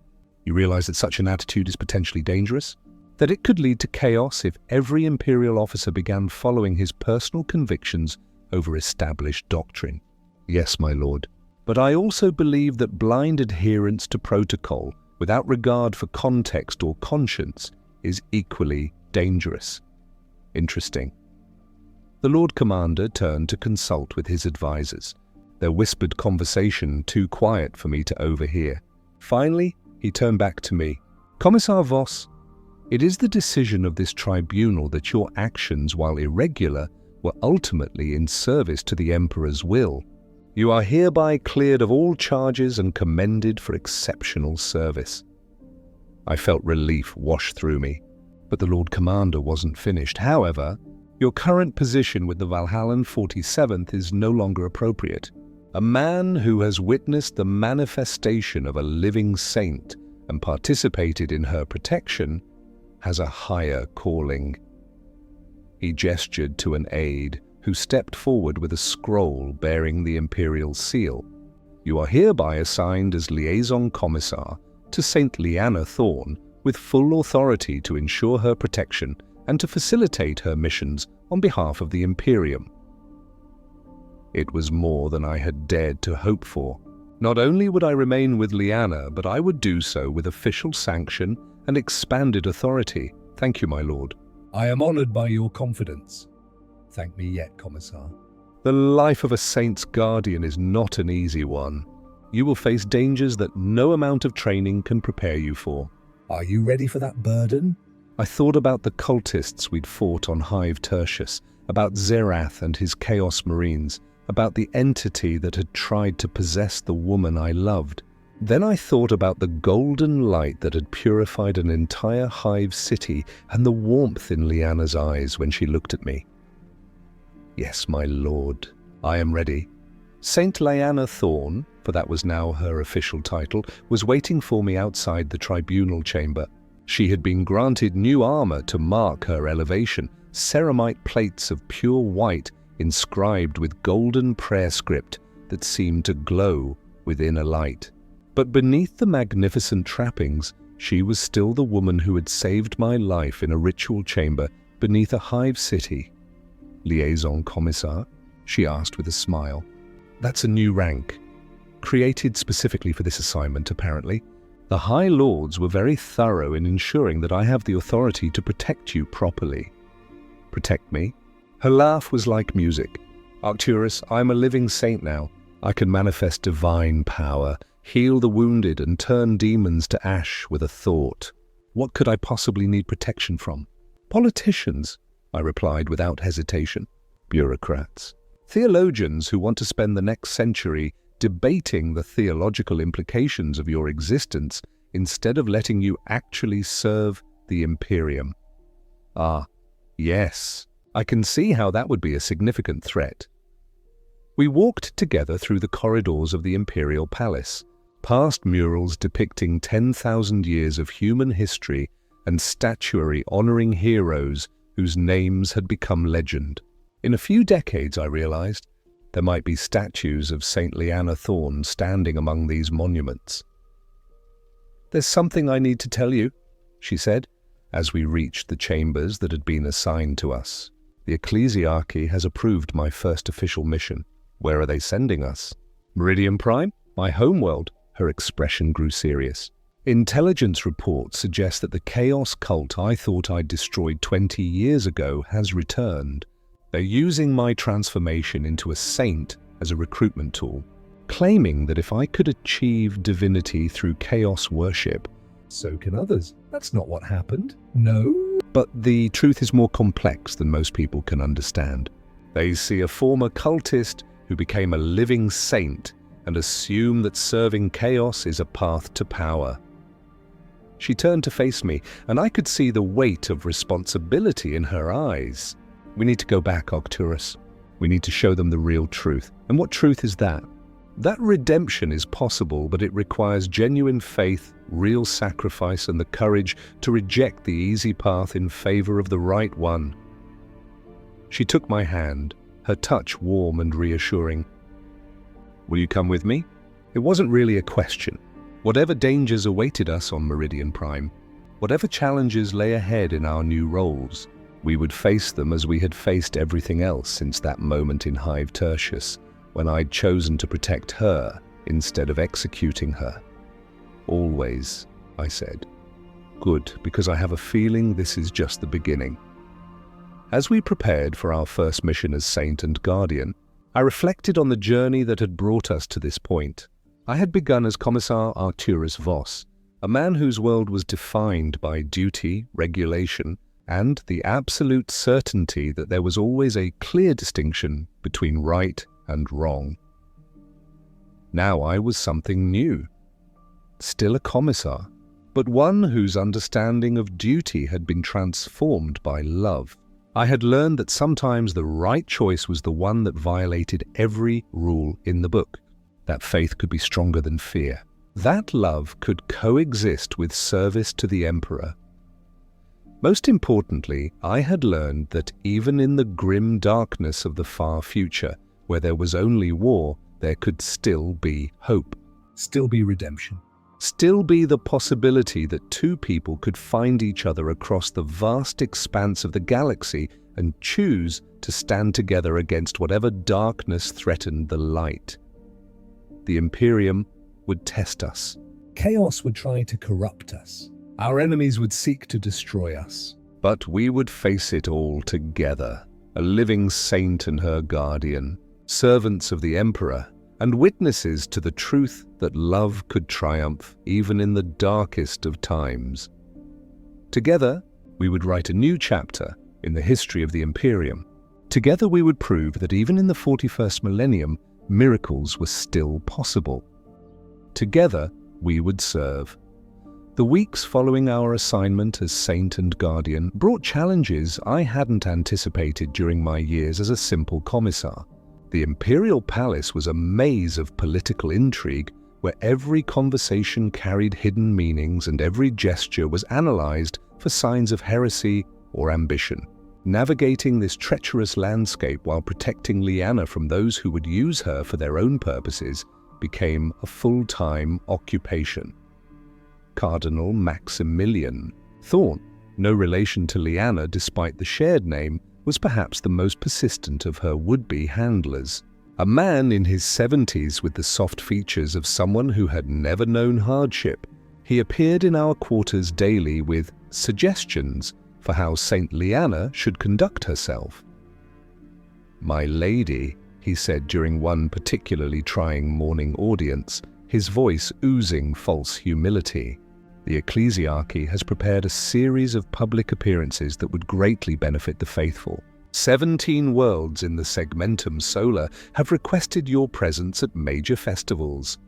Speaker 2: You realize that such an attitude is potentially dangerous? That it could lead to chaos if every Imperial officer began following his personal convictions over established doctrine? Yes, my lord. But I also believe that blind adherence to protocol, without regard for context or conscience, is equally dangerous. Interesting. The Lord Commander turned to consult with his advisors, their whispered conversation too quiet for me to overhear. Finally, he turned back to me. Commissar Voss, it is the decision of this tribunal that your actions, while irregular, were ultimately in service to the Emperor's will. You are hereby cleared of all charges and commended for exceptional service. I felt relief wash through me, but the Lord Commander wasn't finished. However, your current position with the Valhallan 47th is no longer appropriate. A man who has witnessed the manifestation of a living saint and participated in her protection has a higher calling. He gestured to an aide who stepped forward with a scroll bearing the Imperial seal. You are hereby assigned as liaison commissar to Saint Lyanna Thorne with full authority to ensure her protection and to facilitate her missions on behalf of the Imperium. It was more than I had dared to hope for. Not only would I remain with Lyanna, but I would do so with official sanction and expanded authority. Thank you, my lord.
Speaker 3: I am honored by your confidence. Thank me yet, Commissar.
Speaker 2: The life of a saint's guardian is not an easy one. You will face dangers that no amount of training can prepare you for.
Speaker 3: Are you ready for that burden?
Speaker 2: I thought about the cultists we'd fought on Hive Tertius, about Zerath and his Chaos Marines, about the entity that had tried to possess the woman I loved. Then I thought about the golden light that had purified an entire Hive city and the warmth in Lyanna's eyes when she looked at me. Yes, my lord, I am ready. Saint Lyanna Thorne, for that was now her official title, was waiting for me outside the tribunal chamber. She had been granted new armor to mark her elevation, ceramite plates of pure white inscribed with golden prayer script that seemed to glow within a light. But beneath the magnificent trappings, she was still the woman who had saved my life in a ritual chamber beneath a hive city. Liaison Commissar? She asked with a smile. That's a new rank, created specifically for this assignment, apparently. The High Lords were very thorough in ensuring that I have the authority to protect you properly. Protect me? Her laugh was like music. Arcturus, I'm a living saint now. I can manifest divine power, heal the wounded, and turn demons to ash with a thought. What could I possibly need protection from? Politicians, I replied without hesitation. Bureaucrats. Theologians who want to spend the next century debating the theological implications of your existence instead of letting you actually serve the Imperium. Ah, yes, I can see how that would be a significant threat. We walked together through the corridors of the Imperial Palace, past murals depicting 10,000 years of human history and statuary honoring heroes whose names had become legend. In a few decades, I realized, there might be statues of Saint Lyanna Thorne standing among these monuments. There's something I need to tell you, she said, as we reached the chambers that had been assigned to us. The Ecclesiarchy has approved my first official mission. Where are they sending us? Meridian Prime? My homeworld. Her expression grew serious. Intelligence reports suggest that the chaos cult I thought I'd destroyed 20 years ago has returned. They're using my transformation into a saint as a recruitment tool, claiming that if I could achieve divinity through chaos worship,
Speaker 3: so can others. That's not what happened. No.
Speaker 2: But the truth is more complex than most people can understand. They see a former cultist who became a living saint and assume that serving chaos is a path to power. She turned to face me, and I could see the weight of responsibility in her eyes. We need to go back, Arcturus. We need to show them the real truth. And what truth is that? That redemption is possible, but it requires genuine faith, real sacrifice, and the courage to reject the easy path in favor of the right one. She took my hand, her touch warm and reassuring. Will you come with me? It wasn't really a question. Whatever dangers awaited us on Meridian Prime, whatever challenges lay ahead in our new roles, we would face them as we had faced everything else since that moment in Hive Tertius, when I'd chosen to protect her instead of executing her. Always, I said. Good, because I have a feeling this is just the beginning. As we prepared for our first mission as Saint and Guardian, I reflected on the journey that had brought us to this point. I had begun as Commissar Arcturus Voss, a man whose world was defined by duty, regulation, and the absolute certainty that there was always a clear distinction between right and wrong. Now I was something new. Still a commissar, but one whose understanding of duty had been transformed by love. I had learned that sometimes the right choice was the one that violated every rule in the book. That faith could be stronger than fear. That love could coexist with service to the Emperor. Most importantly, I had learned that even in the grim darkness of the far future, where there was only war, there could still be hope.
Speaker 3: Still be redemption.
Speaker 2: Still be the possibility that two people could find each other across the vast expanse of the galaxy and choose to stand together against whatever darkness threatened the light. The Imperium would test us.
Speaker 3: Chaos would try to corrupt us. Our enemies would seek to destroy us.
Speaker 2: But we would face it all together, a living saint and her guardian, servants of the Emperor, and witnesses to the truth that love could triumph even in the darkest of times. Together, we would write a new chapter in the history of the Imperium. Together we would prove that even in the 41st millennium, miracles were still possible. Together, we would serve. The weeks following our assignment as Saint and Guardian brought challenges I hadn't anticipated during my years as a simple commissar. The Imperial Palace was a maze of political intrigue where every conversation carried hidden meanings and every gesture was analyzed for signs of heresy or ambition. Navigating this treacherous landscape while protecting Lyanna from those who would use her for their own purposes became a full-time occupation. Cardinal Maximilian Thorne, no relation to Lyanna despite the shared name, was perhaps the most persistent of her would-be handlers. A man in his 70s with the soft features of someone who had never known hardship, he appeared in our quarters daily with suggestions for how Saint Lyanna should conduct herself. "My lady," he said during one particularly trying morning audience, his voice oozing false humility. "The ecclesiarchy has prepared a series of public appearances that would greatly benefit the faithful. 17 worlds in the segmentum solar have requested your presence at major festivals."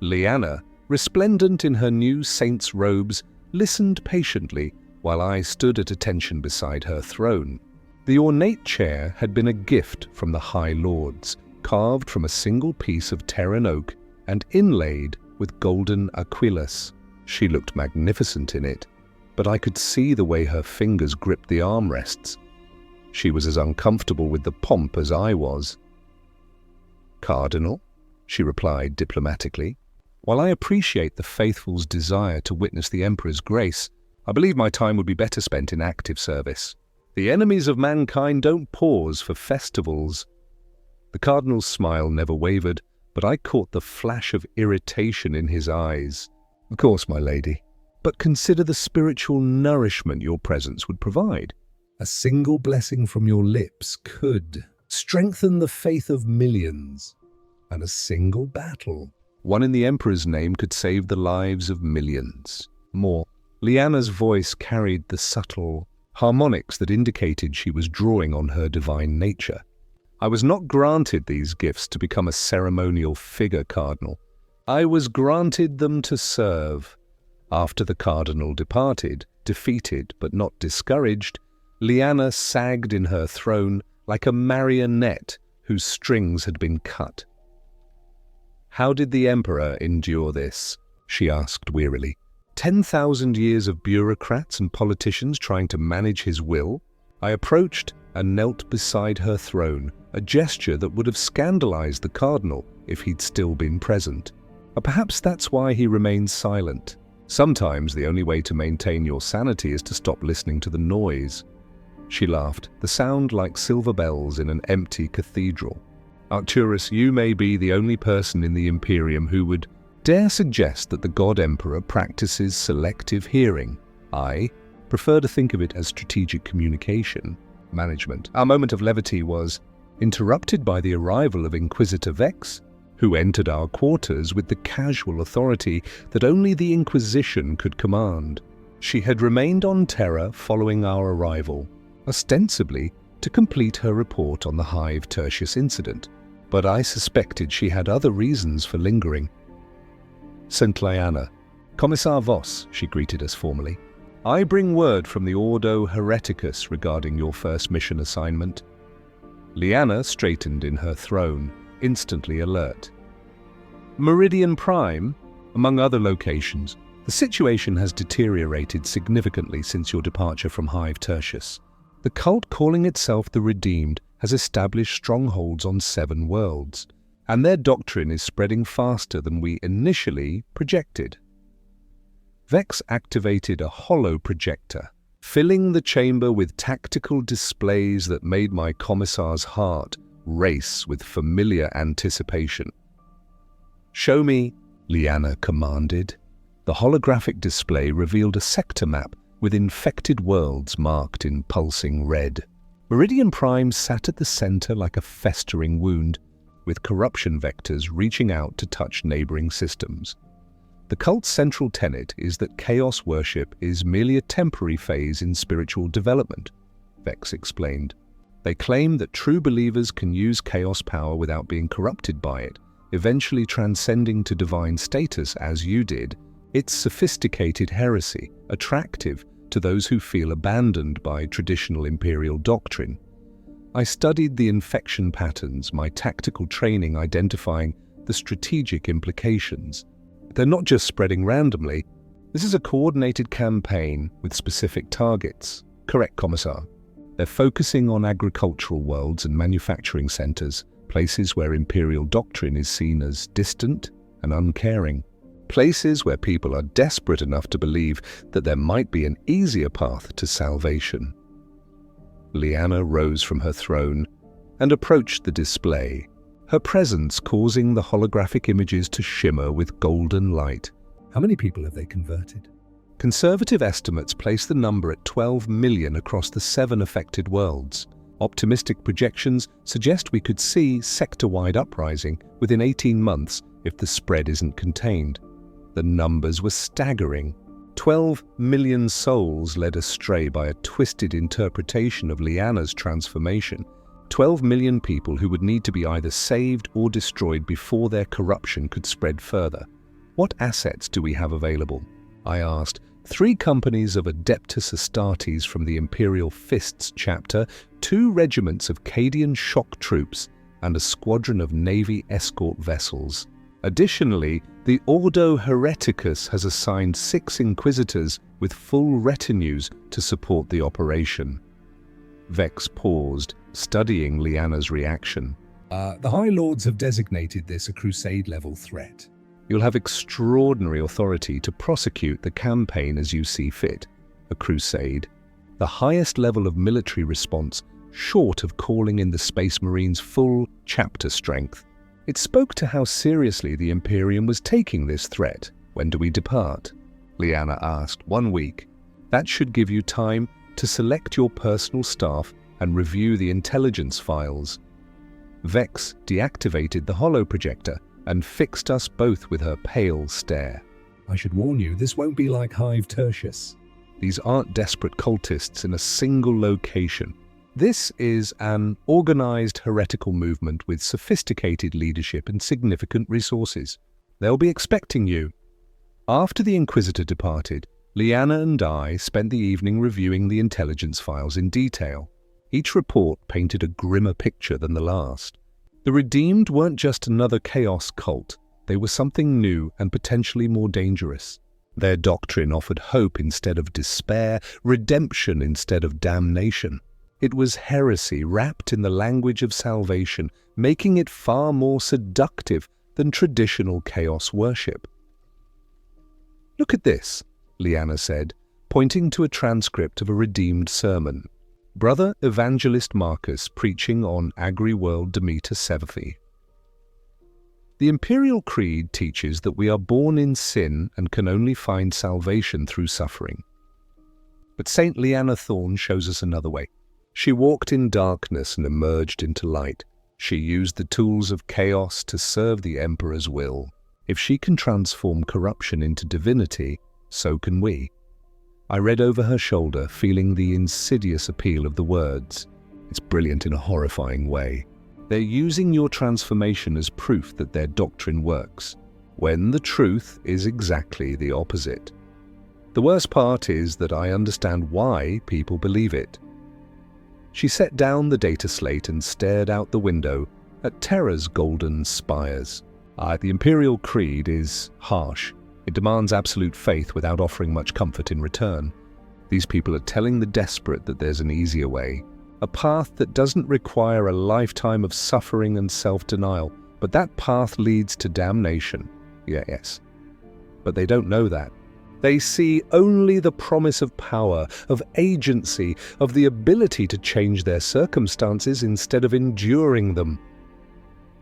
Speaker 2: Lyanna, resplendent in her new saint's robes, listened patiently while I stood at attention beside her throne. The ornate chair had been a gift from the High Lords, carved from a single piece of Terran oak and inlaid with golden aquilus. She looked magnificent in it, but I could see the way her fingers gripped the armrests. She was as uncomfortable with the pomp as I was. "Cardinal," she replied diplomatically, "while I appreciate the faithful's desire to witness the Emperor's grace, I believe my time would be better spent in active service. The enemies of mankind don't pause for festivals." The Cardinal's smile never wavered, but I caught the flash of irritation in his eyes. "Of course, my lady, but consider the spiritual nourishment your presence would provide.
Speaker 3: A single blessing from your lips could strengthen the faith of millions, and a single battle,
Speaker 2: one in the Emperor's name, could save the lives of millions. More." Lyanna's voice carried the subtle, harmonics that indicated she was drawing on her divine nature. I was not granted these gifts to become a ceremonial figure cardinal. I was granted them to serve. After the cardinal departed, defeated but not discouraged, Lyanna sagged in her throne like a marionette whose strings had been cut. "How did the Emperor endure this?" she asked wearily. 10,000 years of bureaucrats and politicians trying to manage his will? I approached and knelt beside her throne, a gesture that would have scandalized the cardinal if he'd still been present. Or perhaps that's why he remained silent. Sometimes the only way to maintain your sanity is to stop listening to the noise. She laughed, the sound like silver bells in an empty cathedral. "Arcturus, you may be the only person in the Imperium who would dare suggest that the God Emperor practices selective hearing. I prefer to think of it as strategic communication management." Our moment of levity was interrupted by the arrival of Inquisitor Vex, who entered our quarters with the casual authority that only the Inquisition could command. She had remained on Terra following our arrival, ostensibly to complete her report on the Hive Tertius incident, but I suspected she had other reasons for lingering. "St. Lyanna, Commissar Voss," she greeted us formally. "I bring word from the Ordo Hereticus regarding your first mission assignment." Lyanna straightened in her throne, instantly alert. "Meridian Prime, among other locations. The situation has deteriorated significantly since your departure from Hive Tertius. The cult calling itself the Redeemed has established strongholds on 7 worlds, and their doctrine is spreading faster than we initially projected." Vex activated a holo projector, filling the chamber with tactical displays that made my commissar's heart race with familiar anticipation. "Show me," Lyanna commanded. The holographic display revealed a sector map with infected worlds marked in pulsing red. Meridian Prime sat at the center like a festering wound, with corruption vectors reaching out to touch neighboring systems. The cult's central tenet is that chaos worship is merely a temporary phase in spiritual development, Vex explained. They claim that true believers can use chaos power without being corrupted by it, eventually transcending to divine status as you did. It's sophisticated heresy, attractive to those who feel abandoned by traditional imperial doctrine. I studied the infection patterns, my tactical training identifying the strategic implications. They're not just spreading randomly. This is a coordinated campaign with specific targets. Correct, Commissar. They're focusing on agricultural worlds and manufacturing centers, places where imperial doctrine is seen as distant and uncaring. Places where people are desperate enough to believe that there might be an easier path to salvation. Lyanna rose from her throne and approached the display, her presence causing the holographic images to shimmer with golden light.
Speaker 3: How many people have they converted?
Speaker 2: Conservative estimates place the number at 12 million across the 7 affected worlds. Optimistic projections suggest we could see sector-wide uprising within 18 months if the spread isn't contained. The numbers were staggering. 12 million souls led astray by a twisted interpretation of Lyanna's transformation. 12 million people who would need to be either saved or destroyed before their corruption could spread further. What assets do we have available? I asked. 3 companies of Adeptus Astartes from the Imperial Fists chapter, 2 regiments of Cadian shock troops, and a squadron of Navy escort vessels. Additionally, the Ordo Hereticus has assigned 6 inquisitors with full retinues to support the operation. Vex paused, studying Lyanna's reaction.
Speaker 3: The High Lords have designated this a crusade-level threat.
Speaker 2: You'll have extraordinary authority to prosecute the campaign as you see fit. A crusade. The highest level of military response, short of calling in the Space Marines' full chapter strength. It spoke to how seriously the Imperium was taking this threat. When do we depart? Lyanna asked. 1 week. That should give you time to select your personal staff and review the intelligence files. Vex deactivated the holoprojector and fixed us both with her pale stare.
Speaker 3: I should warn you, this won't be like Hive Tertius.
Speaker 2: These aren't desperate cultists in a single location. This is an organized heretical movement with sophisticated leadership and significant resources. They'll be expecting you. After the Inquisitor departed, Lyanna and I spent the evening reviewing the intelligence files in detail. Each report painted a grimmer picture than the last. The Redeemed weren't just another chaos cult. They were something new and potentially more dangerous. Their doctrine offered hope instead of despair, redemption instead of damnation. It was heresy wrapped in the language of salvation, making it far more seductive than traditional chaos worship. "Look at this," Lyanna said, pointing to a transcript of a Redeemed sermon. Brother Evangelist Marcus preaching on Agri-World Demeter Seventy. The Imperial Creed teaches that we are born in sin and can only find salvation through suffering. But Saint Lyanna Thorne shows us another way. She walked in darkness and emerged into light. She used the tools of chaos to serve the Emperor's will. If she can transform corruption into divinity, so can we. I read over her shoulder, feeling the insidious appeal of the words. It's brilliant in a horrifying way. They're using your transformation as proof that their doctrine works, when the truth is exactly the opposite. The worst part is that I understand why people believe it. She set down the data slate and stared out the window at Terra's golden spires. The Imperial Creed is harsh. It demands absolute faith without offering much comfort in return. These people are telling the desperate that there's an easier way, a path that doesn't require a lifetime of suffering and self-denial, but that path leads to damnation. Yes. But they don't know that. They see only the promise of power, of agency, of the ability to change their circumstances instead of enduring them.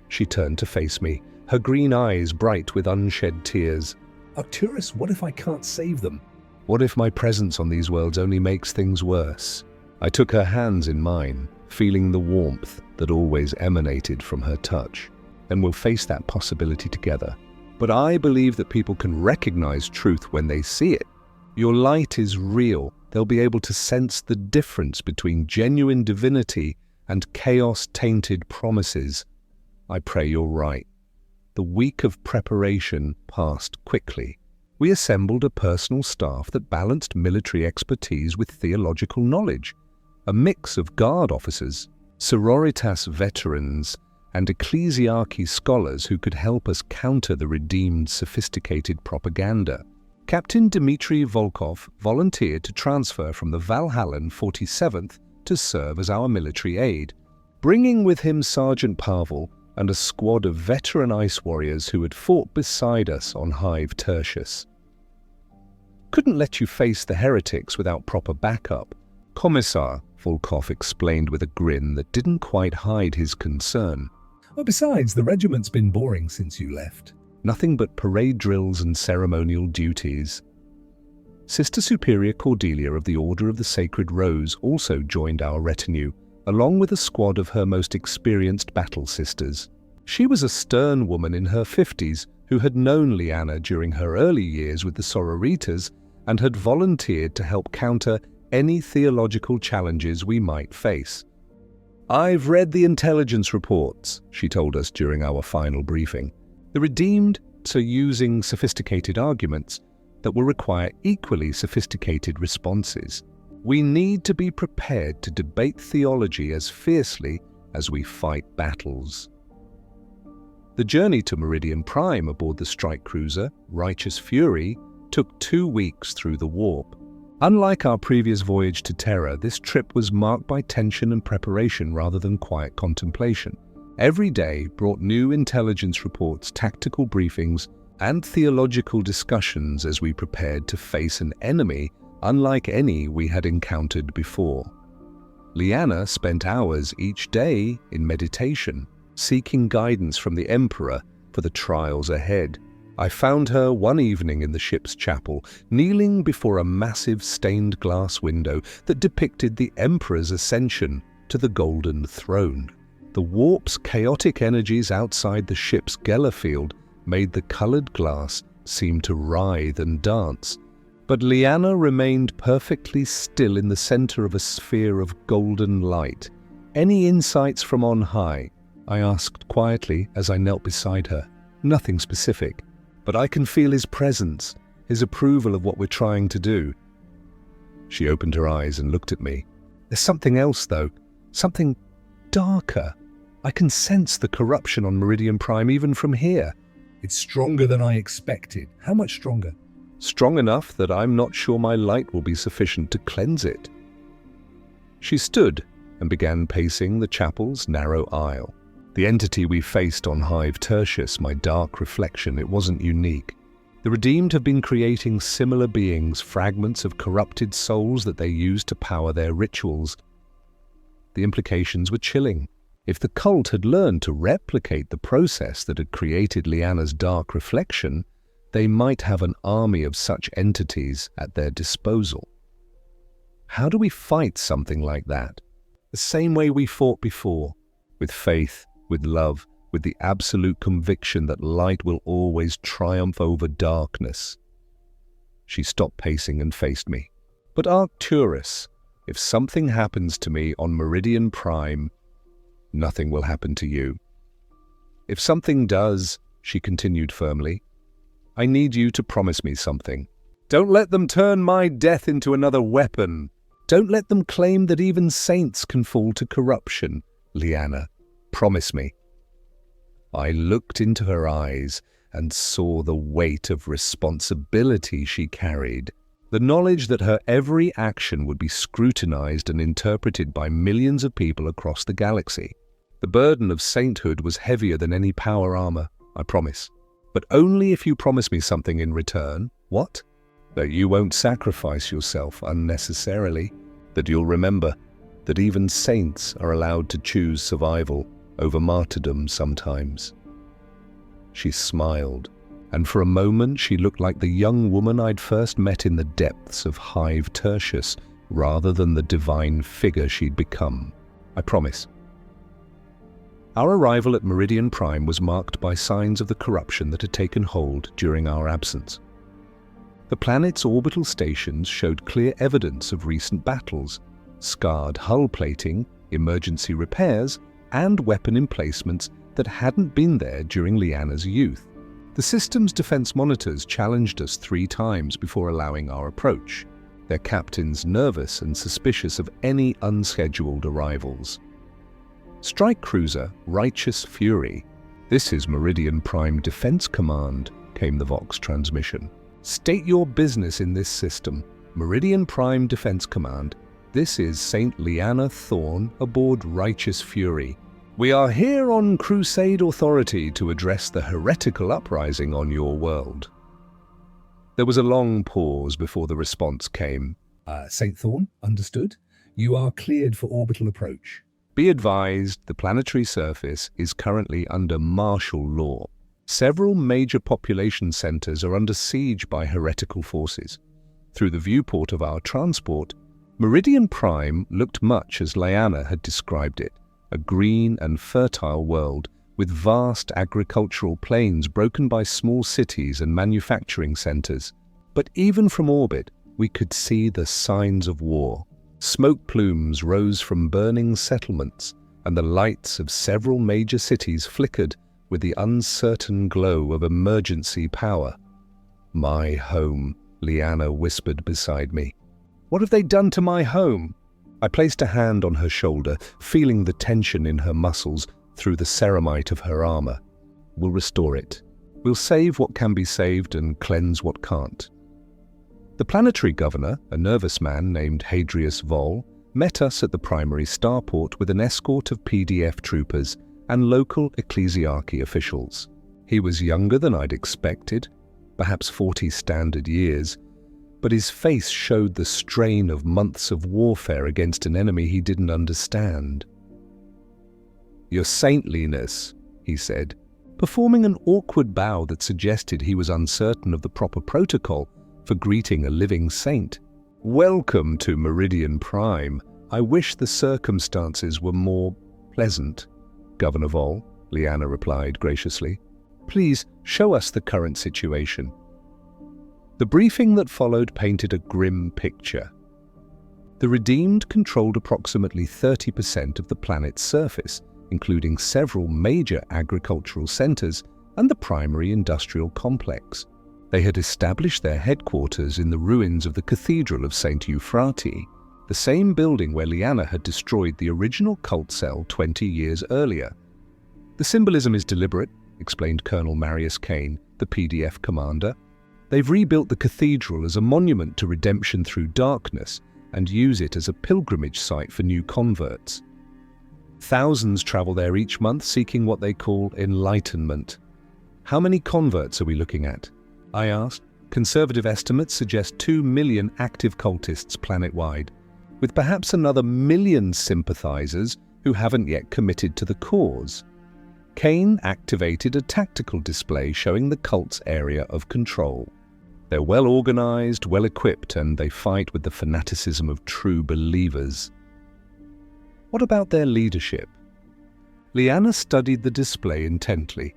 Speaker 2: She turned to face me, her green eyes bright with unshed tears.
Speaker 3: Arcturus, what if I can't save them?
Speaker 2: What if my presence on these worlds only makes things worse? I took her hands in mine, feeling the warmth that always emanated from her touch. And we'll face that possibility together. But I believe that people can recognize truth when they see it. Your light is real. They'll be able to sense the difference between genuine divinity and chaos-tainted promises. I pray you're right. The week of preparation passed quickly. We assembled a personal staff that balanced military expertise with theological knowledge, a mix of guard officers, sororitas veterans, and ecclesiarchy scholars who could help us counter the Redeemed sophisticated propaganda. Captain Dmitry Volkov volunteered to transfer from the Valhallan 47th to serve as our military aide, bringing with him Sergeant Pavel and a squad of veteran ice warriors who had fought beside us on Hive Tertius. Couldn't let you face the heretics without proper backup, Commissar, Volkov explained with a grin that didn't quite hide his concern.
Speaker 3: Besides, the regiment's been boring since you left.
Speaker 2: Nothing but parade drills and ceremonial duties. Sister Superior Cordelia of the Order of the Sacred Rose also joined our retinue, along with a squad of her most experienced battle sisters. She was a stern woman in her 50s who had known Lyanna during her early years with the sororitas and had volunteered to help counter any theological challenges we might face. "I've read the intelligence reports," she told us during our final briefing. The Redeemed are using sophisticated arguments that will require equally sophisticated responses. We need to be prepared to debate theology as fiercely as we fight battles. The journey to Meridian Prime aboard the strike cruiser, Righteous Fury, took 2 weeks through the warp. Unlike our previous voyage to Terra, this trip was marked by tension and preparation rather than quiet contemplation. Every day brought new intelligence reports, tactical briefings, and theological discussions as we prepared to face an enemy unlike any we had encountered before. Lyanna spent hours each day in meditation, seeking guidance from the Emperor for the trials ahead. I found her one evening in the ship's chapel, kneeling before a massive stained glass window that depicted the Emperor's ascension to the Golden Throne. The warp's chaotic energies outside the ship's Geller field made the colored glass seem to writhe and dance, But Lyanna remained perfectly still in the center of a sphere of golden light. "Any insights from on high?" I asked quietly as I knelt beside her. "Nothing specific, but I can feel his presence, his approval of what we're trying to do." She opened her eyes and looked at me. "There's something else, though. Something darker. I can sense the corruption on Meridian Prime even from here."
Speaker 3: It's stronger than I expected. How much stronger?
Speaker 2: "Strong enough that I'm not sure my light will be sufficient to cleanse it." She stood and began pacing the chapel's narrow aisle. The entity we faced on Hive Tertius, my dark reflection, it wasn't unique. The redeemed have been creating similar beings, fragments of corrupted souls that they use to power their rituals. The implications were chilling. If the cult had learned to replicate the process that had created Lyanna's dark reflection, they might have an army of such entities at their disposal. How do we fight something like that? The same way we fought before, with faith, with love, with the absolute conviction that light will always triumph over darkness. She stopped pacing and faced me. "But Arcturus, if something happens to me on Meridian Prime, nothing will happen to you. If something does," she continued firmly, "I need you to promise me something. Don't let them turn my death into another weapon. Don't let them claim that even saints can fall to corruption. Lyanna, promise me." I looked into her eyes and saw the weight of responsibility she carried. The knowledge that her every action would be scrutinized and interpreted by millions of people across the galaxy. The burden of sainthood was heavier than any power armor, I promise. But only if you promise me something in return. What? That you won't sacrifice yourself unnecessarily. That you'll remember that even saints are allowed to choose survival over martyrdom sometimes. She smiled, and for a moment she looked like the young woman I'd first met in the depths of Hive Tertius, rather than the divine figure she'd become. I promise. Our arrival at Meridian Prime was marked by signs of the corruption that had taken hold during our absence. The planet's orbital stations showed clear evidence of recent battles, scarred hull plating, emergency repairs, and weapon emplacements that hadn't been there during Lyanna's youth. The system's defense monitors challenged us 3 times before allowing our approach, their captains nervous and suspicious of any unscheduled arrivals. Strike Cruiser Righteous Fury. "This is Meridian Prime Defense Command," came the Vox transmission. "State your business in this system. Meridian Prime Defense Command. This is Saint Lyanna Thorne aboard Righteous Fury. We are here on crusade authority to address the heretical uprising on your world." There was a long pause before the response came.
Speaker 3: St. Thorne, understood. You are cleared for orbital approach.
Speaker 2: Be advised, the planetary surface is currently under martial law. Several major population centers are under siege by heretical forces. Through the viewport of our transport, Meridian Prime looked much as Lyanna had described it, a green and fertile world with vast agricultural plains broken by small cities and manufacturing centers. But even from orbit, we could see the signs of war. Smoke plumes rose from burning settlements, and the lights of several major cities flickered with the uncertain glow of emergency power. "My home," Lyanna whispered beside me. "What have they done to my home?" I placed a hand on her shoulder, feeling the tension in her muscles through the ceramite of her armor. "We'll restore it. We'll save what can be saved and cleanse what can't." The planetary governor, a nervous man named Hadrius Voll, met us at the primary starport with an escort of PDF troopers and local ecclesiarchy officials. He was younger than I'd expected, perhaps 40 standard years, but his face showed the strain of months of warfare against an enemy he didn't understand. "Your saintliness," he said, performing an awkward bow that suggested he was uncertain of the proper protocol for greeting a living saint. "Welcome to Meridian Prime. I wish the circumstances were more pleasant, Governor Voll," Lyanna replied graciously. "Please show us the current situation." The briefing that followed painted a grim picture. The Redeemed controlled approximately 30% of the planet's surface, including several major agricultural centers and the primary industrial complex. They had established their headquarters in the ruins of the Cathedral of St. Euphrati, the same building where Lyanna had destroyed the original cult cell 20 years earlier. The symbolism is deliberate, explained Colonel Marius Kane, the PDF commander. They've rebuilt the cathedral as a monument to redemption through darkness and use it as a pilgrimage site for new converts. Thousands travel there each month seeking what they call enlightenment. How many converts are we looking at? I asked. Conservative estimates suggest 2 million active cultists planet-wide, with perhaps another 1 million sympathizers who haven't yet committed to the cause. Kane activated a tactical display showing the cult's area of control. They're well-organized, well-equipped, and they fight with the fanaticism of true believers. What about their leadership? Lyanna studied the display intently.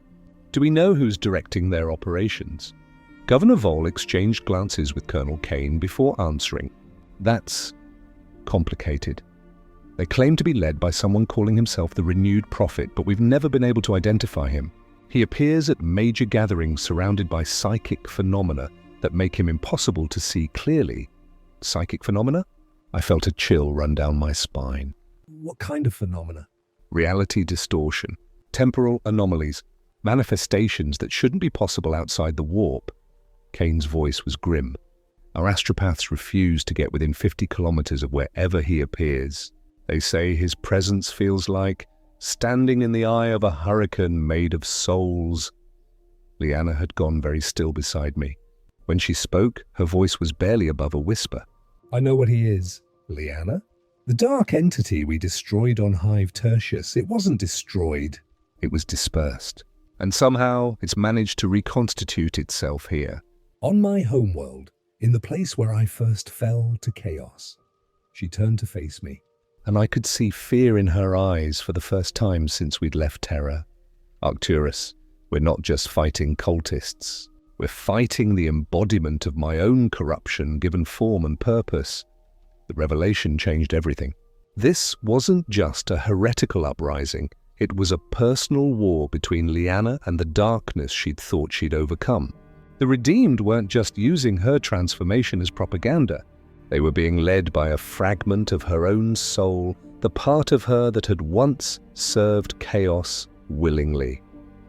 Speaker 2: Do we know who's directing their operations? Governor Vol exchanged glances with Colonel Kane before answering. That's complicated. They claim to be led by someone calling himself the Renewed Prophet, but we've never been able to identify him. He appears at major gatherings surrounded by psychic phenomena that make him impossible to see clearly. Psychic phenomena? I felt a chill run down my spine.
Speaker 3: What kind of phenomena?
Speaker 2: Reality distortion, temporal anomalies, manifestations that shouldn't be possible outside the warp. Kane's voice was grim. Our astropaths refuse to get within 50 kilometers of wherever he appears. They say his presence feels like standing in the eye of a hurricane made of souls. Lyanna had gone very still beside me. When she spoke, her voice was barely above a whisper.
Speaker 3: I know what he is, Lyanna. The dark entity we destroyed on Hive Tertius, it wasn't destroyed.
Speaker 2: It was dispersed. And somehow it's managed to reconstitute itself here.
Speaker 3: On my homeworld, in the place where I first fell to chaos. She turned to face me.
Speaker 2: And I could see fear in her eyes for the first time since we'd left Terra. Arcturus, we're not just fighting cultists. We're fighting the embodiment of my own corruption given form and purpose. The revelation changed everything. This wasn't just a heretical uprising. It was a personal war between Lyanna and the darkness she'd thought she'd overcome. The Redeemed weren't just using her transformation as propaganda. They were being led by a fragment of her own soul, the part of her that had once served chaos willingly.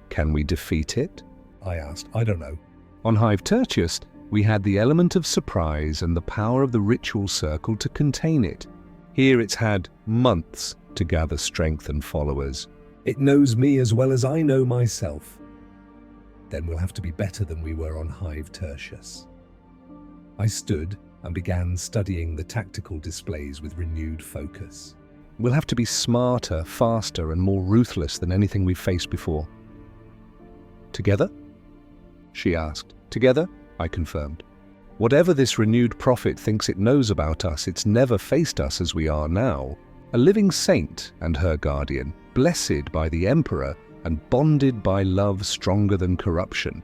Speaker 2: Can we defeat it?
Speaker 3: I asked. I don't know.
Speaker 2: On Hive Tertius, we had the element of surprise and the power of the ritual circle to contain it. Here it's had months to gather strength and followers.
Speaker 3: It knows me as well as I know myself. Then we'll have to be better than we were on Hive Tertius. I stood and began studying the tactical displays with renewed focus.
Speaker 2: We'll have to be smarter, faster, and more ruthless than anything we've faced before. Together? She asked. Together? I confirmed. Whatever this renewed prophet thinks it knows about us, it's never faced us as we are now. A living saint and her guardian, blessed by the Emperor and bonded by love stronger than corruption.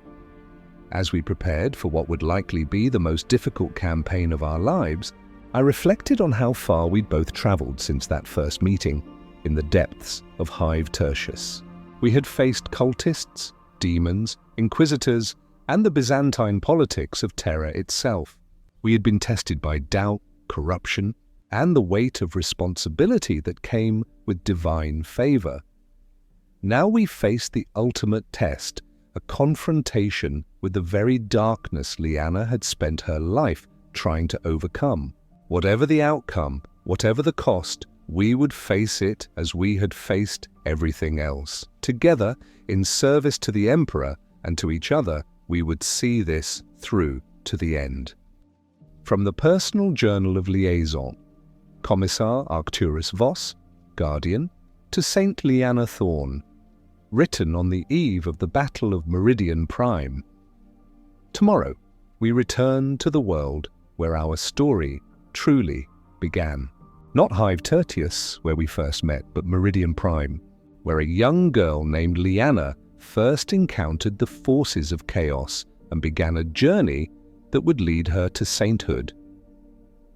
Speaker 2: As we prepared for what would likely be the most difficult campaign of our lives, I reflected on how far we'd both traveled since that first meeting, in the depths of Hive Tertius. We had faced cultists, demons, inquisitors, and the Byzantine politics of Terra itself. We had been tested by doubt, corruption, and the weight of responsibility that came with divine favor. Now we faced the ultimate test, a confrontation with the very darkness Lyanna had spent her life trying to overcome. Whatever the outcome, whatever the cost, we would face it as we had faced everything else. Together, in service to the Emperor and to each other, we would see this through to the end. From the personal journal of liaison, Commissar Arcturus Voss, Guardian, to Saint Lyanna Thorne, written on the eve of the Battle of Meridian Prime. Tomorrow, we return to the world where our story truly began. Not Hive Tertius, where we first met, but Meridian Prime, where a young girl named Lyanna first encountered the forces of chaos and began a journey that would lead her to sainthood.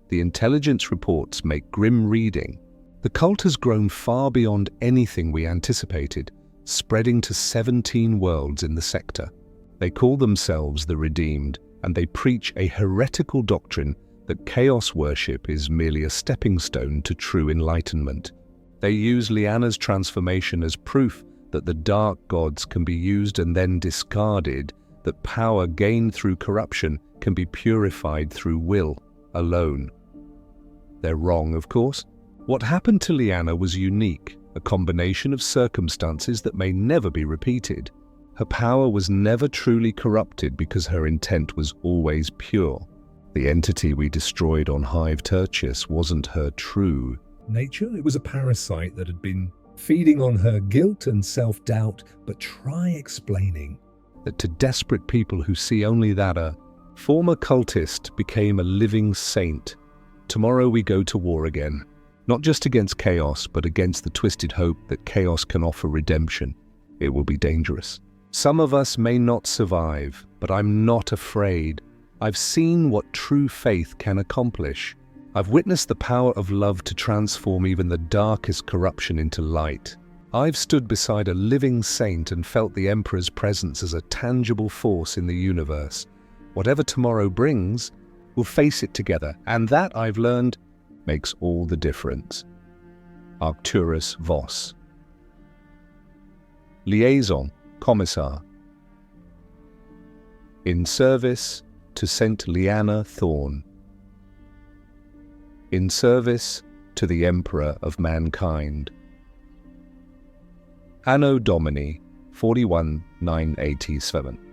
Speaker 2: The intelligence reports make grim reading. The cult has grown far beyond anything we anticipated, spreading to 17 worlds in the sector. They call themselves the Redeemed, and they preach a heretical doctrine that chaos worship is merely a stepping stone to true enlightenment. They use Lyanna's transformation as proof that the dark gods can be used and then discarded, that power gained through corruption can be purified through will alone. They're wrong, of course. What happened to Lyanna was unique, a combination of circumstances that may never be repeated. Her power was never truly corrupted because her intent was always pure. The entity we destroyed on Hive Tertius wasn't her true
Speaker 3: nature. It was a parasite that had been feeding on her guilt and self-doubt, but try explaining.
Speaker 2: That to desperate people who see only that a former cultist became a living saint. Tomorrow we go to war again. Not just against chaos, but against the twisted hope that chaos can offer redemption. It will be dangerous. Some of us may not survive, but I'm not afraid. I've seen what true faith can accomplish. I've witnessed the power of love to transform even the darkest corruption into light. I've stood beside a living saint and felt the Emperor's presence as a tangible force in the universe. Whatever tomorrow brings, we'll face it together, and that, I've learned, makes all the difference. Arcturus Voss. Liaison, Commissar. In service to Saint Lyanna Thorne. In service to the Emperor of mankind. Anno Domini 41987.